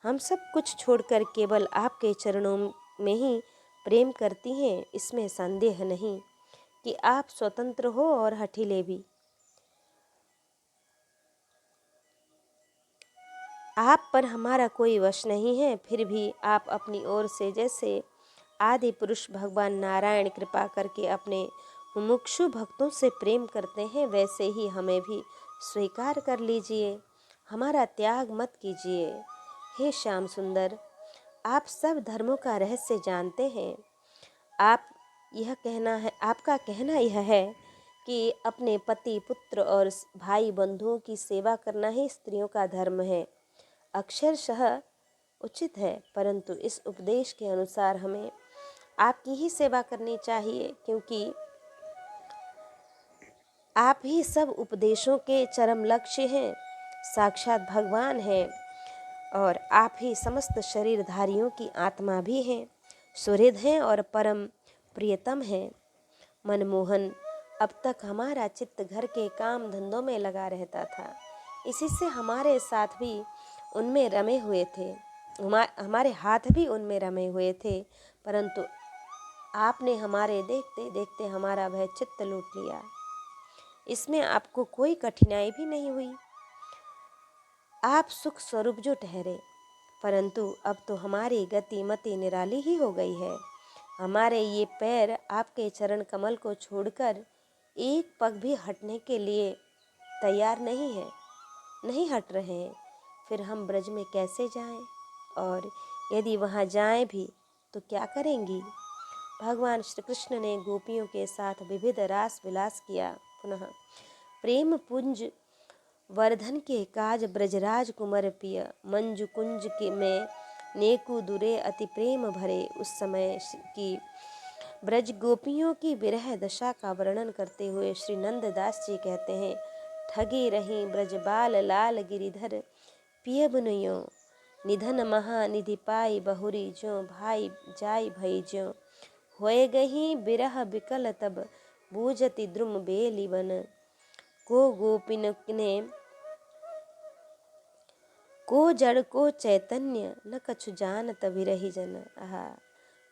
हम सब कुछ छोड़कर केवल आपके चरणों में ही प्रेम करती हैं, इसमें संदेह नहीं कि आप स्वतंत्र हो और हठीले भी। आप पर हमारा कोई वश नहीं है, फिर भी आप अपनी ओर से जैसे आदि पुरुष भगवान नारायण कृपा करके अपने मुमुक्षु भक्तों से प्रेम करते हैं, वैसे ही हमें भी स्वीकार कर लीजिए, हमारा त्याग मत कीजिए। हे श्याम सुंदर, आप सब धर्मों का रहस्य जानते हैं। आपका कहना यह है कि अपने पति पुत्र और भाई बंधुओं की सेवा करना ही स्त्रियों का धर्म है। अक्षरशः उचित है, परंतु इस उपदेश के अनुसार हमें आपकी ही सेवा करनी चाहिए, क्योंकि आप ही सब उपदेशों के चरम लक्ष्य हैं, साक्षात भगवान हैं और आप ही समस्त शरीरधारियों की आत्मा भी हैं, सुहृद हैं और परम प्रियतम हैं। मनमोहन, अब तक हमारा चित्त घर के काम धंधों में लगा रहता था, इसी से हमारे साथ भी उनमें रमे हुए थे, हमारे हाथ भी उनमें रमे हुए थे, परंतु आपने हमारे देखते देखते हमारा वह चित्त लूट लिया। इसमें आपको कोई कठिनाई भी नहीं हुई, आप सुख स्वरूप जो ठहरे, परंतु अब तो हमारी गति मति निराली ही हो गई है। हमारे ये पैर आपके चरण कमल को छोड़कर एक पग भी हटने के लिए तैयार नहीं है, नहीं हट रहे हैं। फिर हम ब्रज में कैसे जाएं? और यदि वहाँ जाएं भी तो क्या करेंगी? भगवान श्री कृष्ण ने गोपियों के साथ विविध रास विलास किया। पुनः प्रेम पुंज वर्धन के काज ब्रजराज कुंवर पिय मंजु कुंज के में नेकु दुरे अति प्रेम भरे। उस समय की ब्रज गोपियों की विरह दशा का वर्णन करते हुए श्री नंददास जी कहते हैं, ठगी रही ब्रज बाल लाल गिरिधर पिय बुनियो निधन महानिधि पाई बहुरी जो भाई जाई भई जो होए गही बिरह बिकल तब बूझति द्रुम बेलिवन को गोपिन ने को जड़ को चैतन्य न कछु जानत विरही जन।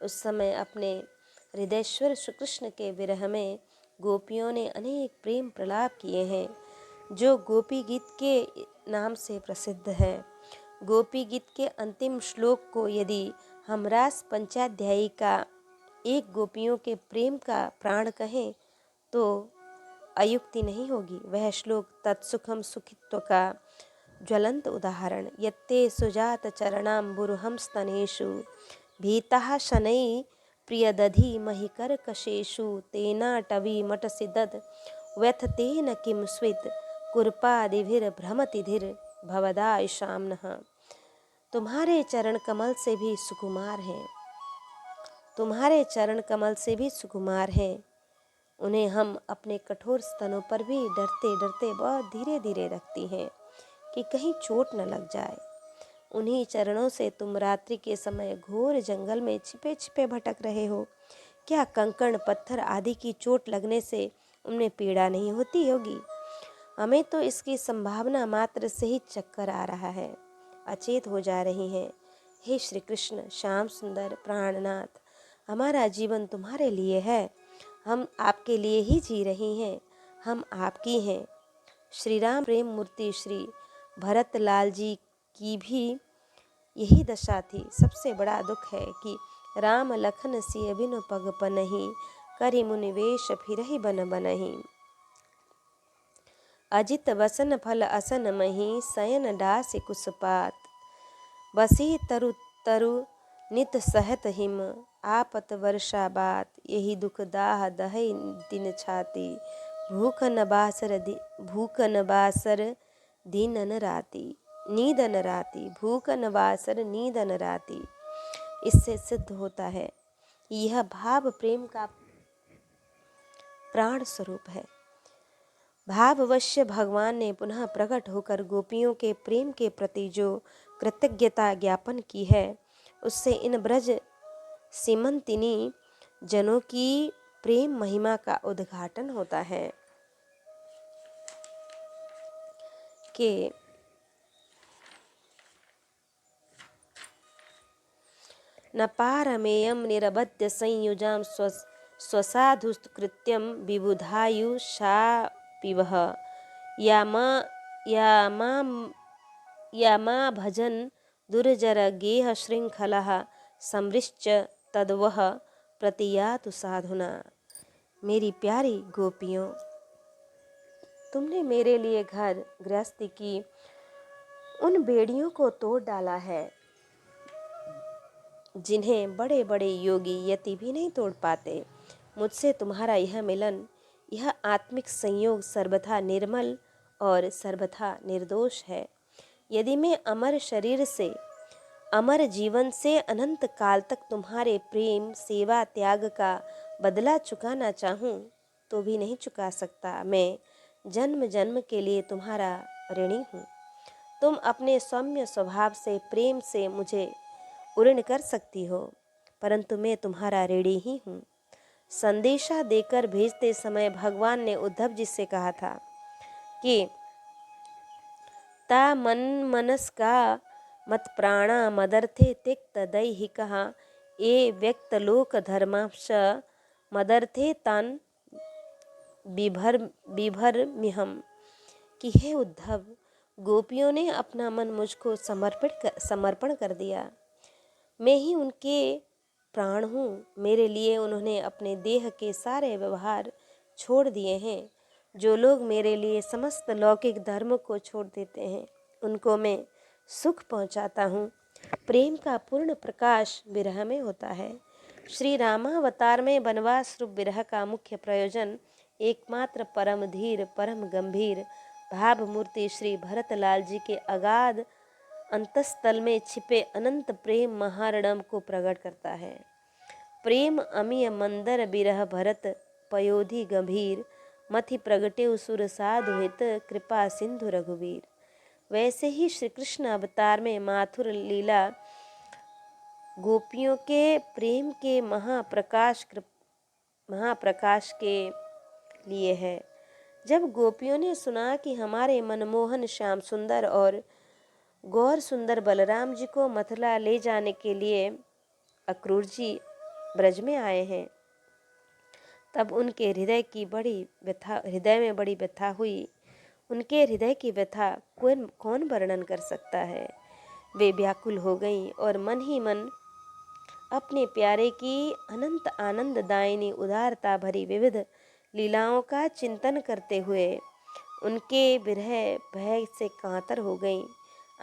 उस समय अपने हृदयेश्वर श्री कृष्ण के विरह में गोपियों ने अनेक प्रेम प्रलाप किए हैं, जो गोपी गीत के नाम से प्रसिद्ध है। गोपी गीत के अंतिम श्लोक को यदि हम रास पंचाध्यायी का एक गोपियों के प्रेम का प्राण कहें तो अयुक्ति नहीं होगी। वह श्लोक तत्सुखम सुखित्व का ज्वलंत उदाहरण। यत्ते सुजात चरणाम्बुरुहं स्तनेषु भीतः शनै प्रियदधि महिकर्कशेषु तेनाटवी मटसिदद व्यथतेन किं स्वित् कुर्पादिभिर्भ्रमति धीर। भवदायुषां नः। तुम्हारे चरण कमल से भी सुकुमार हैं, तुम्हारे चरण कमल से भी सुकुमार हैं। उन्हें हम अपने कठोर स्तनों पर भी डरते डरते बहुत धीरे धीरे रखती हैं कि कहीं चोट न लग जाए। उन्हीं चरणों से तुम रात्रि के समय घोर जंगल में छिपे छिपे भटक रहे हो। क्या कंकड़ पत्थर आदि की चोट लगने से उनमें पीड़ा नहीं होती होगी? हमें तो इसकी संभावना मात्र से ही चक्कर आ रहा है, अचेत हो जा रही हैं। हे श्री कृष्ण, श्याम सुंदर, प्राणनाथ, हमारा जीवन तुम्हारे लिए है, हम आपके लिए ही जी रही हैं, हम आपकी हैं। श्री राम प्रेम मूर्ति श्री भरत लाल जी की भी यही दशा थी। सबसे बड़ा दुख है कि राम लखन सिय बिनु पग पनहि, करि मुनि वेश फिरहि बन बनहि। अजित वसन फल असन मही, शयन डास कुसपात, बसी तरु तरु नित सहत हिम, आपत वर्षा बात, यही दुख दाह दहै दिन छाती, भूख न बासर दीनन राती, नीदन राती, भूख न बासर नीदन राती। इससे सिद्ध होता है यह भाव प्रेम का प्राण स्वरूप है। भाववश्य भगवान ने पुनः प्रकट होकर गोपियों के प्रेम के प्रति जो कृतज्ञता ज्ञापन की है, उससे इन ब्रज सीमंतिनी जनों की प्रेम महिमा का उद्घाटन होता है कि न पारमेयं निरबद्ध संयुजां स्वसाधुकृत्यं विबुधायुषापिवः, या मा भजन दुर्जर गेह श्रृंखलः, समृश्च तद्वह प्रतियातु साधुना। मेरी प्यारी गोपियों, तुमने मेरे लिए घर गृहस्थी की उन बेड़ियों को तोड़ डाला है जिन्हें बड़े बड़े योगी यति भी नहीं तोड़ पाते। मुझसे तुम्हारा यह मिलन, यह आत्मिक संयोग सर्वथा निर्मल और सर्वथा निर्दोष है। यदि मैं अमर शरीर से, अमर जीवन से अनंत काल तक तुम्हारे प्रेम सेवा त्याग का बदला चुकाना चाहूँ तो भी नहीं चुका सकता। मैं जन्म जन्म के लिए तुम्हारा ऋणी हूँ। तुम अपने सौम्य स्वभाव से प्रेम से मुझे उऋण कर सकती हो, परंतु मैं तुम्हारा ऋणी ही हूँ। संदेशा देकर भेजते समय भगवान ने उद्धव जी से कहा था कि ता मन मनस का मत प्राणा मदर्थे तिक्त दैहिकः, ये व्यक्त लोक धर्मांश मदर्थे तान बिभर मिहम। कि हे उद्धव, गोपियों ने अपना मन मुझको समर्पण कर दिया। मैं ही उनके प्राण हूँ। मेरे लिए उन्होंने अपने देह के सारे व्यवहार छोड़ दिए हैं। जो लोग मेरे लिए समस्त लौकिक धर्म को छोड़ देते हैं, उनको मैं सुख पहुँचाता हूँ। प्रेम का पूर्ण प्रकाश विरह में होता है। श्री रामावतार में वनवास रूप विरह का मुख्य प्रयोजन एकमात्र परम धीर परम गंभीर भाव मूर्ति श्री भरतलाल जी के अगाध अंतस्थल में छिपे अनंत प्रेम महारणम को प्रकट करता है। प्रेम अमीय मंदर बिरह भरत पयोधि गंभीर, मथि प्रगटे सुर साधु हित कृपा सिंधु रघुवीर। वैसे ही श्री कृष्ण अवतार में माथुर लीला गोपियों के प्रेम के महाप्रकाश के लिए है। जब गोपियों ने सुना कि हमारे मनमोहन श्याम सुंदर और गौर सुंदर बलराम जी को मथुरा ले जाने के लिए अक्रूर जी ब्रज में आए हैं, तब उनके हृदय में बड़ी व्यथा हुई। उनके हृदय की व्यथा कौन वर्णन कर सकता है। वे व्याकुल हो गईं और मन ही मन अपने प्यारे की अनंत आनंददायिनी उदारता भरी विविध लीलाओं का चिंतन करते हुए उनके विरह भय से कातर हो गईं।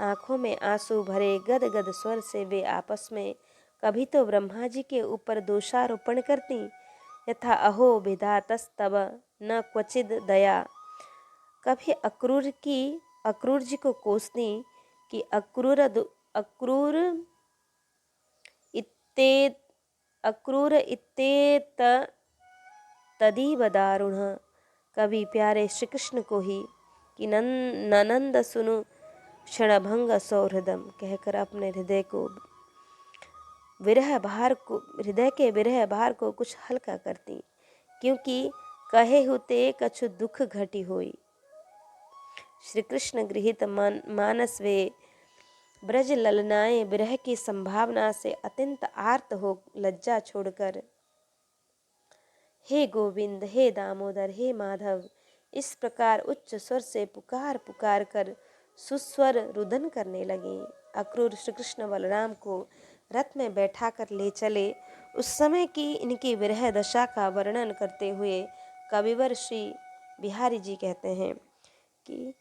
आँखों में आंसू भरे गद गद स्वर से वे आपस में कभी तो ब्रह्मा जी के ऊपर दोषारोपण करती, यथा अहो विधातस्तव न क्वचिद दया, कभी अक्रूर की अक्रूर जी को कोसती कि अक्रूर इत्ते अक्रूर इत्तेत तदीव दारुण। कभी प्यारे श्री कृष्ण को ही कि ननंद सुनु क्षणभंग सौहृदम कहकर अपने हृदय के विरह भार को कुछ हल्का करती, क्योंकि कहे हुते कछु दुख घटी होई। श्री कृष्ण गृहित मानस वे ब्रज ललनाएं विरह की संभावना से अत्यंत आर्त हो लज्जा छोड़कर हे गोविंद, हे दामोदर, हे माधव इस प्रकार उच्च स्वर से पुकार पुकार कर सुस्वर रुदन करने लगे। अक्रूर श्री कृष्ण बलराम को रथ में बैठा कर ले चले। उस समय की इनकी विरह दशा का वर्णन करते हुए कविवर श्री बिहारी जी कहते हैं कि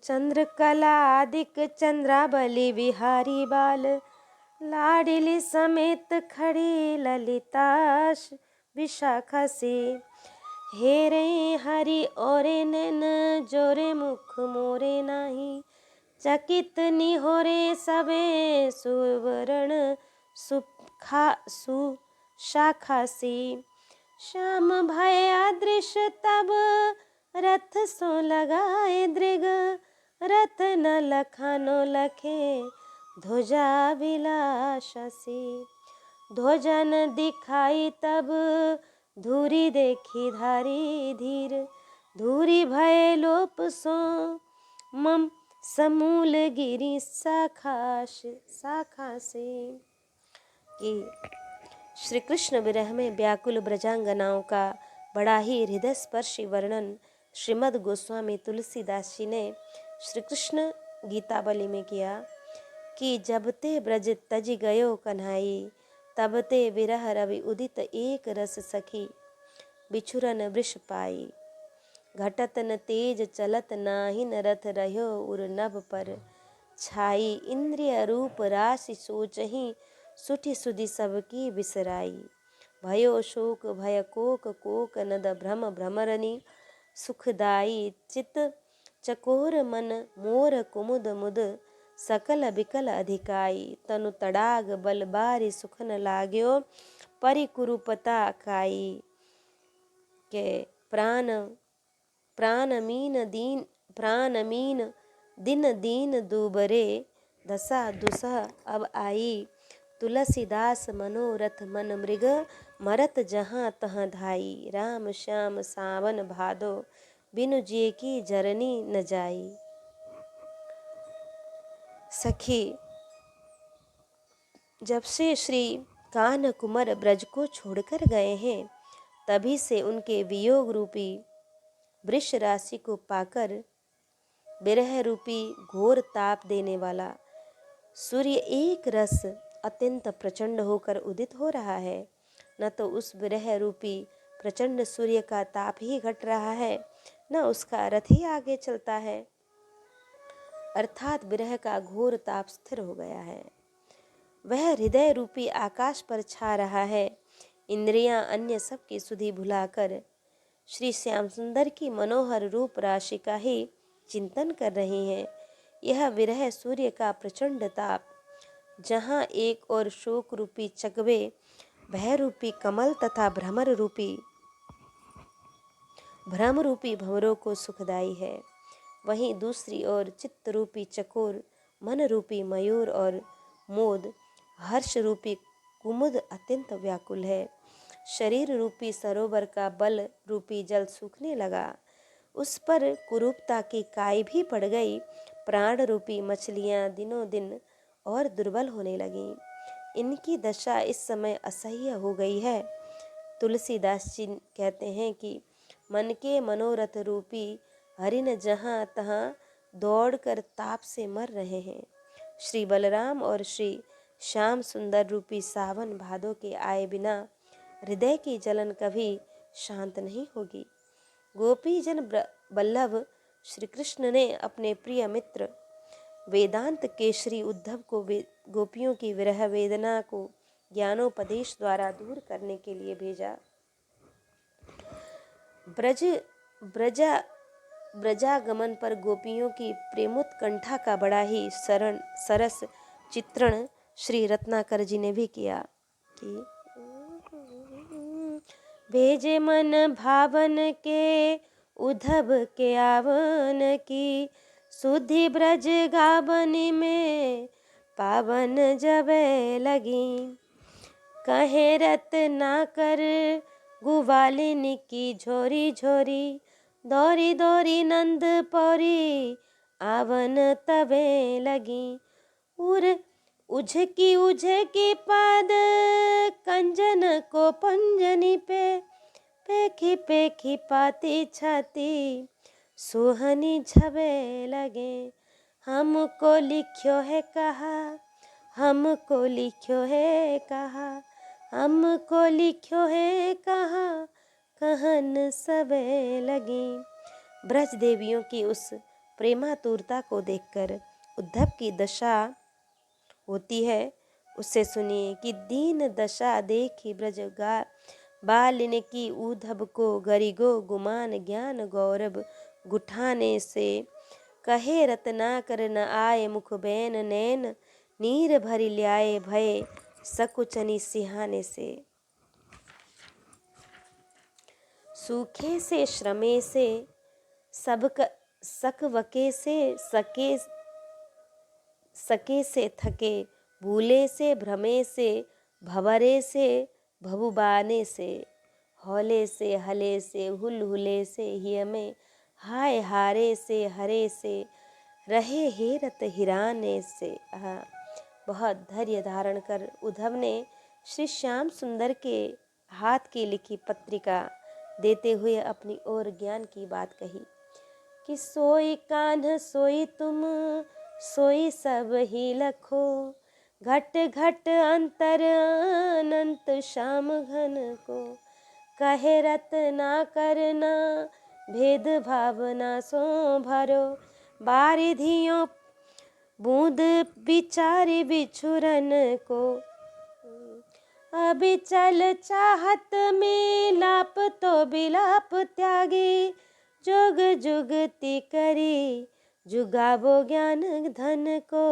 चंद्रकलादिक चंद्राबली बिहारी बाल लाडिली समेत खड़ी ललिताश विशाखा से हेरे हरि ओरे नैन जोरे मुख मोरे नाही चकित निहोरे सबे सुवर्ण सुशाखा से श्याम भय अदृश्य तब रथ सो लगाए दृग रथ न लखानो लखे ध्वजा विलासा से ध्वजा न दिखाई तब धूरी देखी धारी धीर धूरी भय लोप सो मम समूल गिरी शाखा से कि श्री कृष्ण विरह में व्याकुल ब्रजांगनाओं का बड़ा ही हृदय स्पर्शी वर्णन श्रीमद् गोस्वामी तुलसीदास जी ने श्री कृष्ण गीतावली में किया कि जब ते ब्रज तज गयो कन्हाई तब ते विरह रवि उदित एक रस सखी बिछुरन वृष पाई घटत न तेज चलत नाहिन रथ रह्यो उर नभ पर छाई इंद्रिय रूप राशि सोचही सुठी सुधि सबकी बिसराई भयो शोक भय कोक कोक नद भ्रम भ्रमरनी सुखदाई चित चकोर मन मोर कुमुद मुद सकल बिकल अधिकाई तनु तड़ाग बल बारी सुखन लाग्यो परिकुरुपता काई के प्राणमीन दिन दीन दुबरे दशा दुसह अब आई तुलसीदास मनोरथ मन मृग मरत जहाँ तहाँ धाई राम श्याम सावन भादो बिनु जिए की जरनी न जाई। सखी, जब से श्री कान्ह कुंवर ब्रज को छोड़कर गए हैं तभी से उनके वियोग रूपी वृष राशि को पाकर विरह रूपी घोर ताप देने वाला सूर्य एक रस अत्यंत प्रचंड होकर उदित हो रहा है, न तो उस विरह रूपी प्रचंड सूर्य का ताप ही घट रहा है न उसका रथ ही आगे चलता है, अर्थात विरह का घोर ताप स्थिर हो गया है। वह हृदय रूपी आकाश पर छा रहा है। इंद्रियां अन्य सब की सुधि भुलाकर श्री श्याम सुंदर की मनोहर रूप राशि का ही चिंतन कर रही हैं। यह विरह सूर्य का प्रचंड ताप जहाँ एक और शोक रूपी चकवे भय रूपी कमल तथा भ्रम रूपी भंवरों को सुखदाई है, वहीं दूसरी ओर चित्त रूपी चकोर मन रूपी मयूर और मोद हर्ष रूपी कुमुद अत्यंत व्याकुल है। शरीर रूपी सरोवर का बल रूपी जल सूखने लगा, उस पर कुरूपता की काई भी पड़ गई। प्राण रूपी मछलियां दिनों दिन और दुर्बल होने लगीं। इनकी दशा इस समय असह्य हो गई है। तुलसीदास जी कहते हैं कि मन के मनोरथ रूपी हरिण जहाँ तहाँ दौड़कर ताप से मर रहे हैं। श्री बलराम और श्री श्याम सुंदर रूपी सावन भादों के आए बिना हृदय की जलन कभी शांत नहीं होगी। गोपी जन बल्लभ श्री कृष्ण ने अपने प्रिय मित्र वेदांत केशरी उद्धव को गोपियों की विरह वेदना को ज्ञानोपदेश द्वारा दूर करने के लिए भेजा। ब्रज ब्रजा ब्रजागमन पर गोपियों की प्रेमोत्कंठा का बड़ा ही सरस चित्रण श्री रत्नाकर जी ने भी किया कि भेजे मन भावन के उधब के आवन की सुधि ब्रज गावन में पावन जबे लगी कहे रत्ना कर गुवालिन की झोरी झोरी दौरी दौरी नंद पौरी आवन तबे लगी उर उझकी पाद कंजन को पंजनी पे पेखी पेखी पाती छाती सुहनी झबे लगे हमको लिख्यो है कहा हमको लिख्यो है कहा हमको लिख्यो है कहा कहन सबे लगी। ब्रज देवियों की उस प्रेमातुरता को देखकर उद्धव की दशा होती है। उससे सुनिए कि दीन दशा देखी ब्रज बालिन की उद्धव को गरिगो गुमान ज्ञान गौरव गुठाने से कहे रत्नाकर न आए मुख बैन नैन नीर भरी ल्याए भय सकुचनी सिहाने से सूखे से श्रमे से सकवके से सके से थके भूले से भ्रमे से भवरे से भवुबाने से हौले से हले से हुले से हिय में हाय हारे से हरे से रहे हेरत हिराने से। बहुत धैर्य धारण कर उद्धव ने श्री श्याम सुंदर के हाथ की लिखी पत्रिका देते हुए अपनी ओर ज्ञान की बात कही कि सोई कान्ह सोई तुम सोई सब ही लखो घट घट अंतर अनंत श्याम घन को कहे रत्ना करना भेद भावना सो भरो बारिधियों बूंद बिचारी बिछुरन को अभी चल चाहत में लाप तो बिलाप त्यागी जुग जुगती करी जुगावो ज्ञान धन को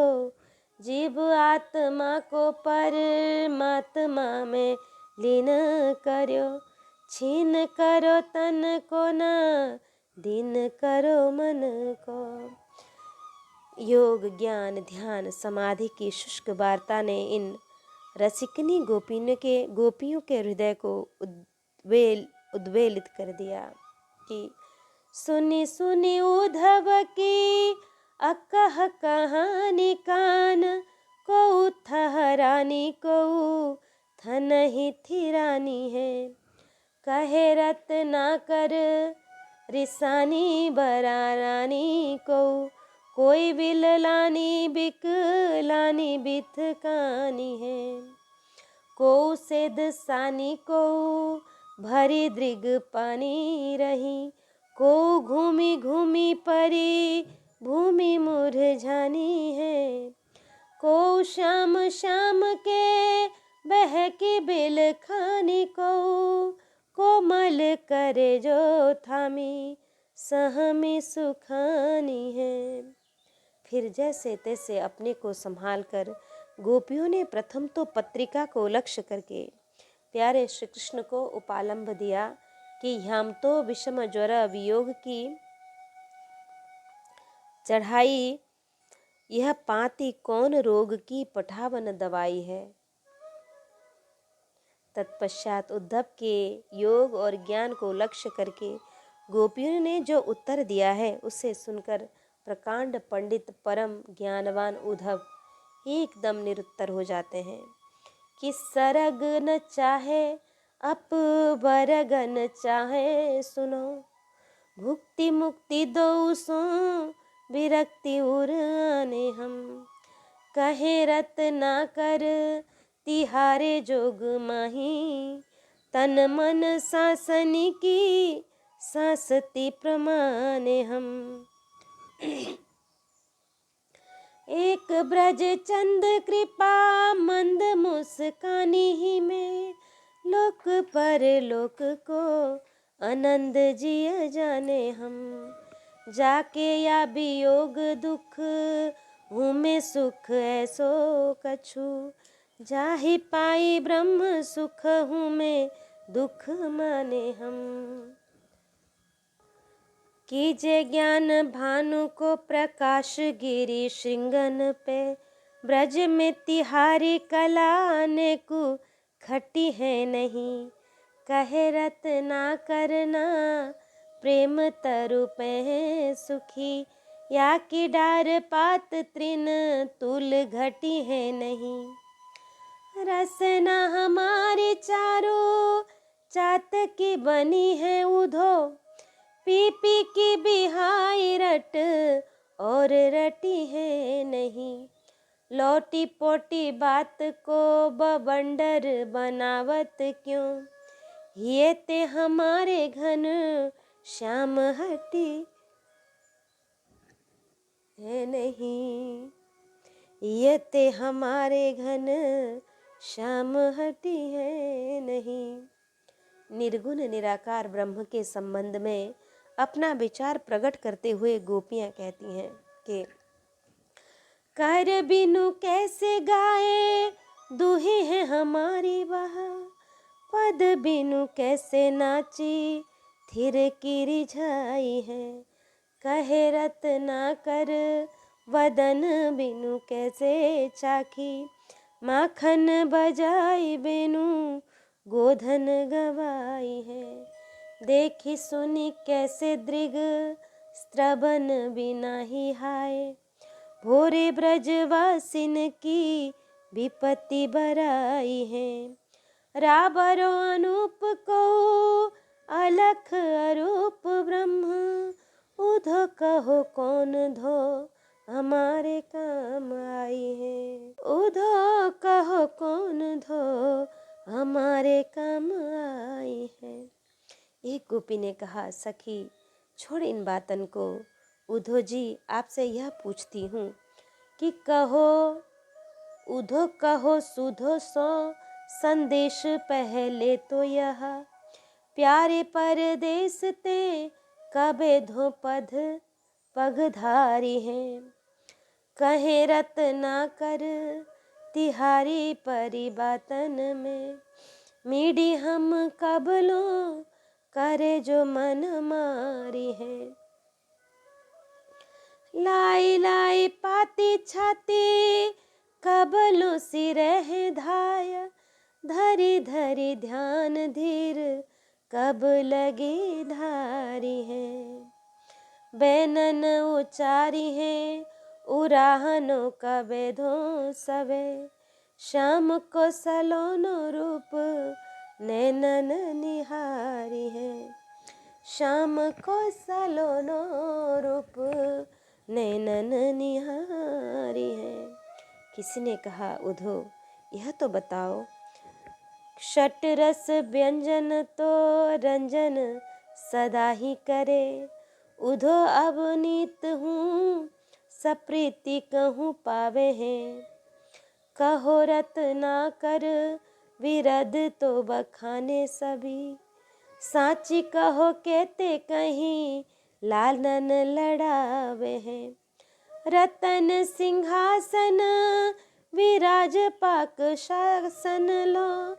जीव आत्मा को परमात्मा में लीन करो छीन करो तन को न दिन करो मन को। योग ज्ञान ध्यान समाधि की शुष्क वार्ता ने इन रसिकनी गोपियों के हृदय को उद्वेलित कर दिया कि सुनी सुनी उद्धव की अकह कहानी कान को ठहरानी को थन ही थिरानी है कहे रत्ना कर रिसानी बरारानी को कोई बिल लानी बिक लानी बिथ कानी है को सेद सानी को भरी दृग पानी रही को घूमी घूमी परी भूमि मुरझानी है को शाम शाम के बहकी बिल खानी को कोमल करे जो थामी सहमी सुखानी है। फिर जैसे तैसे अपने को संभाल कर गोपियों ने प्रथम तो पत्रिका को लक्ष्य करके प्यारे श्री कृष्ण को उपालंब दिया कि हम तो विषम ज्वर वियोग की चढ़ाई यह पाती कौन रोग की पठावन दवाई है। तत्पश्चात उद्धव के योग और ज्ञान को लक्ष्य करके गोपियों ने जो उत्तर दिया है उसे सुनकर प्रकांड पंडित परम ज्ञानवान उद्धव एकदम निरुत्तर हो जाते हैं कि सरग न चाहे अप बरगन चाहे सुनो भुक्ति मुक्ति दो सो विरक्ति उराने हम कहे रत्ना कर तिहारे जोग माही तन मन सासनी की सासती प्रमाणे हम एक ब्रज चंद कृपा मंद मुस्कानी ही में लोक पर लोक को आनंद जिय जाने हम। जाके या वियोग दुख, हूँ में सुख ऐसो कछु। जाहि पाई ब्रह्म सुख, हूँ में दुख माने हम। कीजे ज्ञान भानु को प्रकाश, गिरी श्रृंगन पे। ब्रज में तिहारी कला, अनेकु खटी है नहीं। कहे रत्ना करना, प्रेम तरु पे सुखी। या की डार पात तृण, तुल घटी है नहीं। रसना हमारी चारों, चातकी बनी है उधो। पी पी की बिहाई रट, और रटी है नहीं। लौटी पोटी बात को बवंडर बनावत क्यों। ये ते हमारे घन, श्याम हटी है नहीं। ये ते हमारे घन, श्याम हटी है नहीं। निर्गुण निराकार ब्रह्म के संबंध में अपना विचार प्रकट करते हुए गोपियां कहती हैं कि कर बिनु कैसे गाए, दूही है हमारी बहा। पद बिनु कैसे नाची, थिर की रिझाई है। कहे रत्ना कर, वदन बिनु कैसे चाखी। माखन बजाई बिनु, गोधन गवाई है। देखी सुनी कैसे दृग, स्त्रबन बिना ही हाय। भोरे ब्रजवासिन की, विपत्ति बराई है। राबरो अनूप को, अलख अरूप ब्रह्म। उधो कहो कौन धो, हमारे काम आई है। उधो कहो कौन धो, हमारे काम आई है। एक गोपी ने कहा, सखी छोड़ इन बातन को। उधो जी आपसे यह पूछती हूँ कि कहो, उधो कहो सुधो सो। संदेश पहले तो यह, प्यारे परदेस ते कबे धो पध पगधारी हैं। कहे रत्ना कर, तिहारी परी बातन में। मीडी हम कबलो, करे जो मन मारी है। लाई लाई पाती छाती, कबलो सिरह धाय। धरी धरी ध्यान धीर, कब लगी धारी है। बैनन उचारी है, उराहनो कबे धो सवे। शाम को सलोनो रूप, नैनन निहारी है। शाम को सलोनो रूप, नैनन निहारी है। किसी ने कहा, उधो यह तो बताओ, षट रस व्यंजन तो रंजन सदा ही करे। उधो अब नीत हूँ, सप्रीति कहूँ पावे हैं। कहो रत्ना कर, विरद तो बखाने सभी। साची कहो कहते कहीं, लालन लड़ावे हैं। रतन सिंहासन, विराज पाक शासन लो।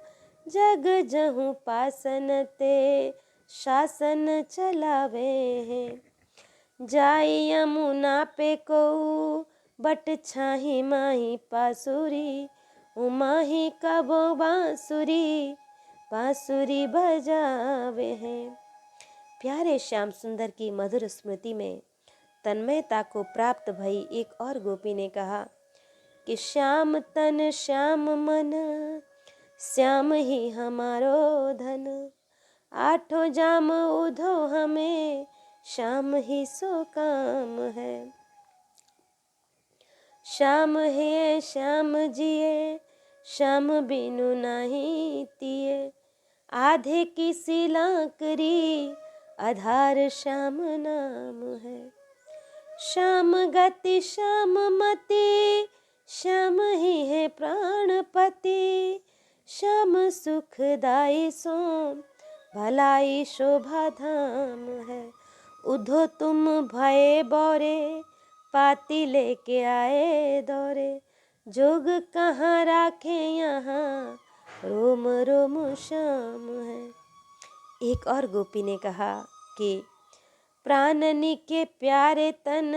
जग जहूँ पासन ते, शासन चलावे हैं। जाई यमुना पे को, बट छाही माही पासुरी। उमाही कबो बांसुरी, बांसुरी बजावे हैं। प्यारे श्याम सुंदर की मधुर स्मृति में तन्मयता को प्राप्त भई एक और गोपी ने कहा कि श्याम तन श्याम मन, श्याम ही हमारो धन। आठों जाम उधो हमें, श्याम ही सो काम है। श्याम है श्याम जिए, श्याम बिनु नहीं तिए। आधे की सिलाकरी, आधार श्याम नाम है। श्याम गति श्याम मति, श्याम ही है प्राणपति। श्याम सुखदाई सो, भलाई शोभा धाम है। उधो तुम भये बौरे, पाती लेके आए दौरे, जोग कहाँ राखे यहाँ, रोम रोम श्याम है। एक और गोपी ने कहा कि प्राणनी के प्यारे तन,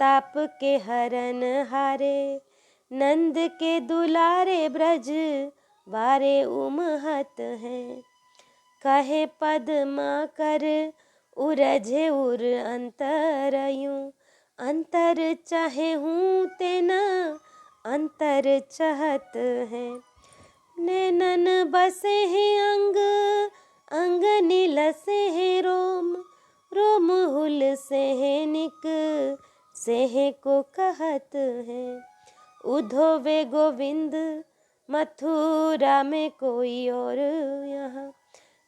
ताप के हरन हारे, नंद के दुलारे ब्रज, वारे उमहत हैं। कहे पद्मा कर उरझे उर अंतरयूं, अंतर चाहे हूँ तेना, अंतर चाहत है। नैनन बसे हैं अंग, अंग नीलसे हैं रोम, रोम हुल से है निक, से है को कहत है। उधो वे गोविंद, मथुरा में कोई और यहाँ,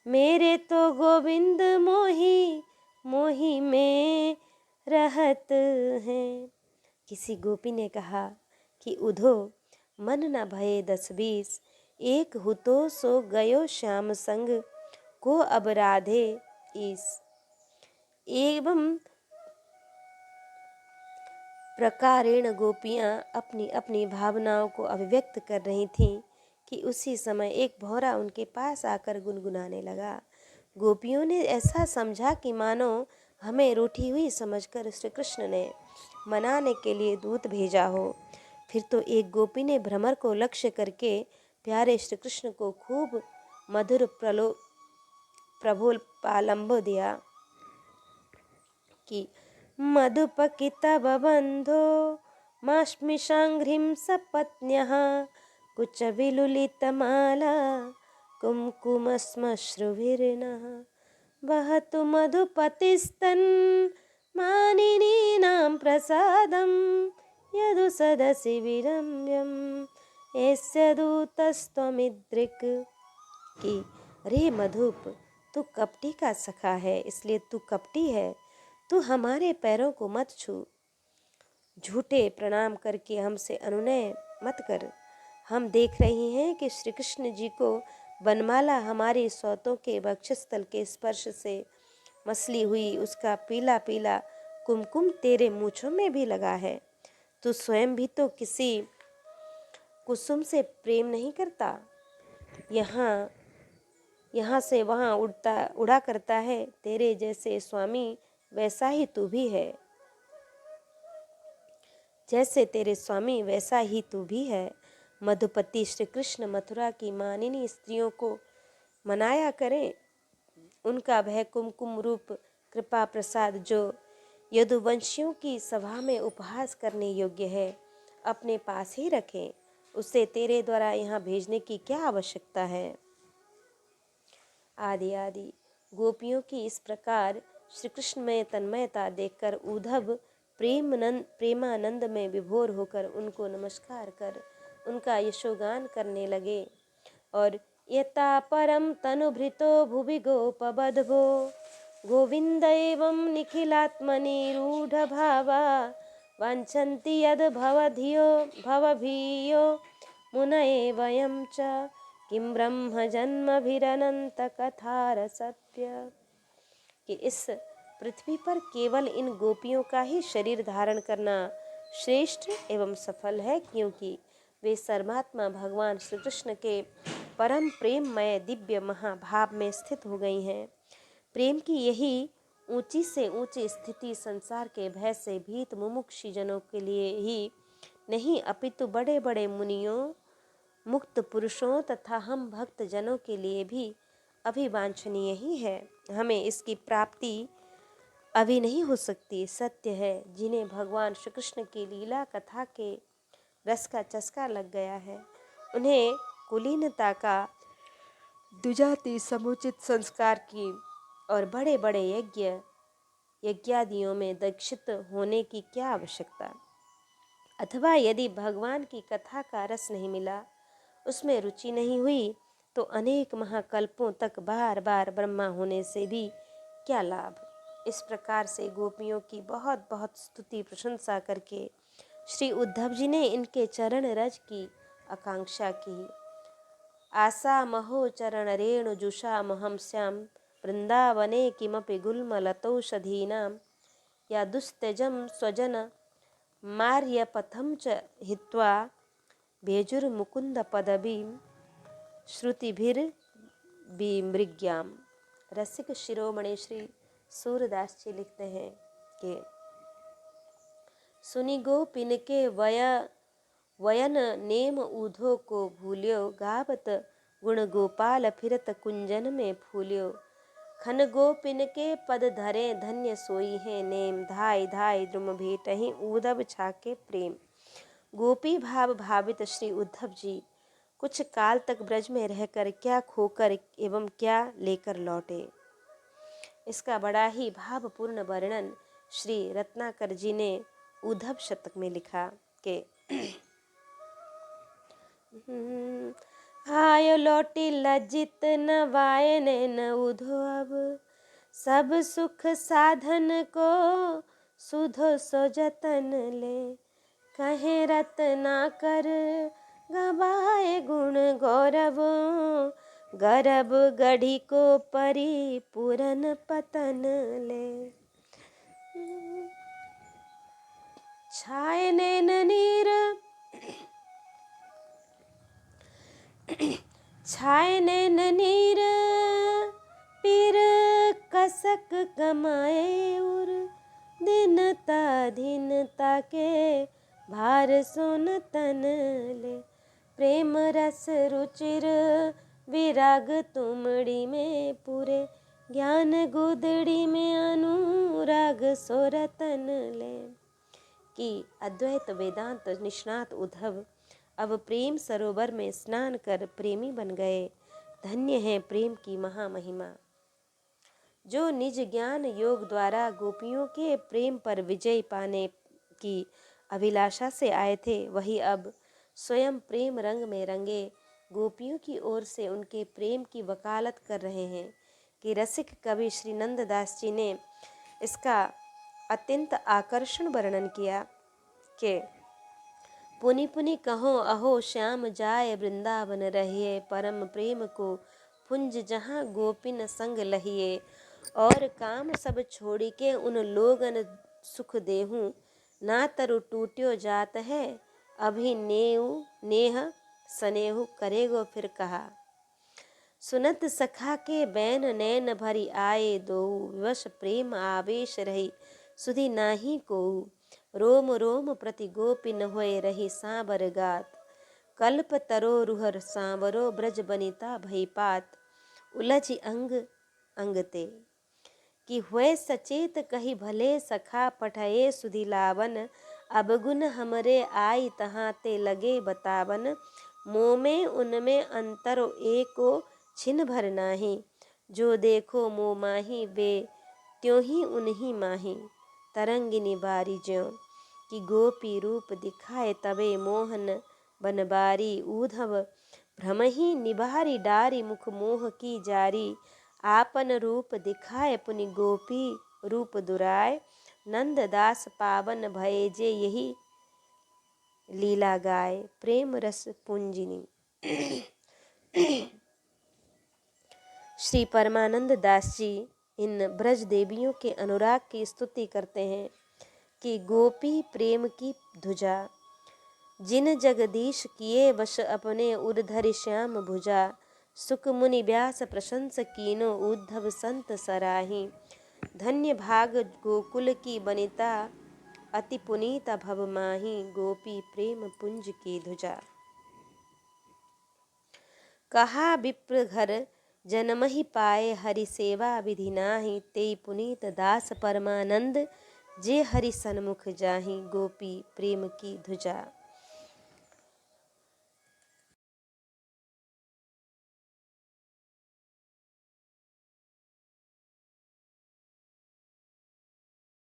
मेरे तो गोविंद मोही, मोही में रहत हैं। किसी गोपी ने कहा कि उधो मन न भये 10-20, एक हुतो सो गयो श्याम संग, को अब राधे ईस। एवं प्रकारेण गोपियाँ अपनी अपनी भावनाओं को अभिव्यक्त कर रही थीं कि उसी समय एक भौरा उनके पास आकर गुनगुनाने लगा। गोपियों ने ऐसा समझा कि मानो हमें रूठी हुई समझकर श्री कृष्ण ने मनाने के लिए दूत भेजा हो। फिर तो एक गोपी ने भ्रमर को लक्ष्य करके प्यारे श्री कृष्ण को खूब मधुर प्रभोपालंब दिया कि मधुपकितव बंधो माश्मिषाङ्घ्रिं सपत्न्यः, कुचविलुलितमाला कुङ्कुमश्मश्रुभिर्नः, वहतु मधुपतिस्तन्मानिनीनां प्रसादं, यदु सदसि विरम्यं यस्य दूतस्त्वमिदृक्। कि रे मधुप, तू कपटी का सखा है, इसलिए तू कपटी है। तू हमारे पैरों को मत छू, झूठे प्रणाम करके हमसे अनुनय मत कर। हम देख रहे हैं कि श्री कृष्ण जी को बनमाला हमारी सौतों के वक्षस्थल के स्पर्श से मसली हुई उसका पीला पीला कुमकुम तेरे मूँछों में भी लगा है। तू स्वयं भी तो किसी कुसुम से प्रेम नहीं करता, यहाँ से वहाँ उड़ा करता है। तेरे जैसे स्वामी वैसा ही तू भी है, जैसे तेरे स्वामी वैसा ही तू भी है। मधुपति श्री कृष्ण मथुरा की मानिनी स्त्रियों को मनाया करें, उनका वह कुमकुम रूप कृपा प्रसाद जो यदुवंशियों की सभा में उपहास करने योग्य है, अपने पास ही रखें। उसे तेरे द्वारा यहाँ भेजने की क्या आवश्यकता है। आदि आदि गोपियों की इस प्रकार श्री कृष्ण में तन्मयता देखकर उद्धव प्रेमानंद में विभोर होकर उनको नमस्कार कर उनका यशोगान करने लगे। और यता परम तनुभृतो भुवि गोपबद्धवो, गोविंद एवं निखिलात्मनि रूढ़ भावा, वाञ्छन्ति यद भवभीयो मुनये वयं च, किं ब्रह्म जन्मभिरनंत कथार सत्य। कि इस पृथ्वी पर केवल इन गोपियों का ही शरीर धारण करना श्रेष्ठ एवं सफल है, क्योंकि वे सर्वात्मा भगवान श्री कृष्ण के परम प्रेममय दिव्य महाभाव में स्थित हो गई हैं। प्रेम की यही ऊंची से ऊंची स्थिति संसार के भय से भीत मुमुक्षु जनों के लिए ही नहीं, अपितु बड़े बड़े मुनियों, मुक्त पुरुषों तथा हम भक्त जनों के लिए भी अभिवांछनीय ही है। हमें इसकी प्राप्ति अभी नहीं हो सकती। सत्य है, जिन्हें भगवान श्री कृष्ण की लीला कथा के रस का चस्का लग गया है, उन्हें कुलीनता का दुजाति समुचित संस्कार की और बड़े बड़े यज्ञादियों में दीक्षित होने की क्या आवश्यकता। अथवा यदि भगवान की कथा का रस नहीं मिला, उसमें रुचि नहीं हुई, तो अनेक महाकल्पों तक बार बार ब्रह्मा होने से भी क्या लाभ। इस प्रकार से गोपियों की बहुत बहुत स्तुति प्रशंसा करके श्री उद्धव जी ने इनके चरण रज की आकांक्षा की। आशा महो चरण रेणु जुषा महं स्याम वृंदावने किमपि गुल्मलतौषधीनां या दुस्त्यजं स्वजन मार्यपथं च हित्वा भेजुर्मुकुन्दपदवीं श्रुतिभिर्विमृग्याम। रसिक शिरोमणि श्री सूरदास जी लिखते हैं कि सुनि गोपिन के वयन नेम ऊधो को भूल्यो गावत गुण गोपाल फिरत कुंजन में फूल्यो खन गोपिन के पद धरे धन्य सोई है नेम धाय धाय द्रुम भेटहि उद्धव छाके प्रेम। गोपी भाव भावित श्री उद्धव जी कुछ काल तक ब्रज में रहकर क्या खोकर एवं क्या लेकर लौटे, इसका बड़ा ही भावपूर्ण वर्णन श्री रत्नाकर जी ने उद्धव शतक में लिखा कि आयो लौटी लज्जित न वायने न उधो अब सब सुख साधन को सुधो सो जतन ले कहे रत्नाकर गवाए गुण गौरव गर्भ गढ़ी को परिपूरन पतन ले छाए नैन नीर छाए नैन नीर पीर कसक कमाए उर दीनता के भार सुन तन ले प्रेम रस रुचिर विराग तुमड़ी में पूरे ज्ञान गुदड़ी में अनुराग सोरतन ले। कि अद्वैत वेदांत निष्णात उद्धव अब प्रेम सरोवर में स्नान कर प्रेमी बन गए। धन्य है प्रेम की महामहिमा। जो निज ज्ञान योग द्वारा गोपियों के प्रेम पर विजय पाने की अभिलाषा से आए थे, वही अब स्वयं प्रेम रंग में रंगे गोपियों की ओर से उनके प्रेम की वकालत कर रहे हैं। कि रसिक कवि श्री नंददास जी ने इसका अत्यंत आकर्षण वर्णन किया कि पुनि पुनि कहो अहो श्याम जाए वृंदावन रहिए परम प्रेम को पुंज जहाँ गोपिन संग लहिए और काम सब छोड़ी के उन लोगन सुख देहूँ ना तरु टूट्यो जात है अभी नेह स्नेहु करेगो फिर कहा सुनत सखा के बैन नैन भरी आए दो विवश प्रेम आवेश रही सुधि नाही को रोम रोम प्रति गोपिन होए रही सांबर गात कल्प तरो रुहर सांवरो ब्रज बनिता भईपात उलझी अंग अंगते कि हुए सचेत कही भले सखा पठये सुधि लावन अबगुन हमरे आई तहाँ ते लगे बतावन मोमे उनमें अंतरो एको छिन भर नाही जो देखो मो माही वे त्यों ही उन्हीं माही तरंगिनी बारी ज्यों कि गोपी रूप दिखाए तबे मोहन बनबारी ऊधव भ्रम ही निबारी डारी मुख मोह की जारी आपन रूप दिखाए पुनि गोपी रूप दुराय नंददास पावन भये जे यही लीला गाय प्रेम रस पुंजिनी। श्री परमानंद दास जी इन ब्रज देवियों के अनुराग की स्तुति करते हैं कि गोपी प्रेम की ध्वजा जिन जगदीश किए वश अपने उर्धरि श्याम भुजा सुख मुनि व्यास प्रशंस कीनो उद्धव संत सराही धन्य भाग गोकुल की बनिता अति पुनीता भव माही गोपी प्रेम पुंज की ध्वजा। कहा विप्र घर जन्म ही पाए हरि सेवा विधि नाही ते पुनीत दास परमानंद जे हरि सन्मुख जाहि गोपी प्रेम की ध्वजा।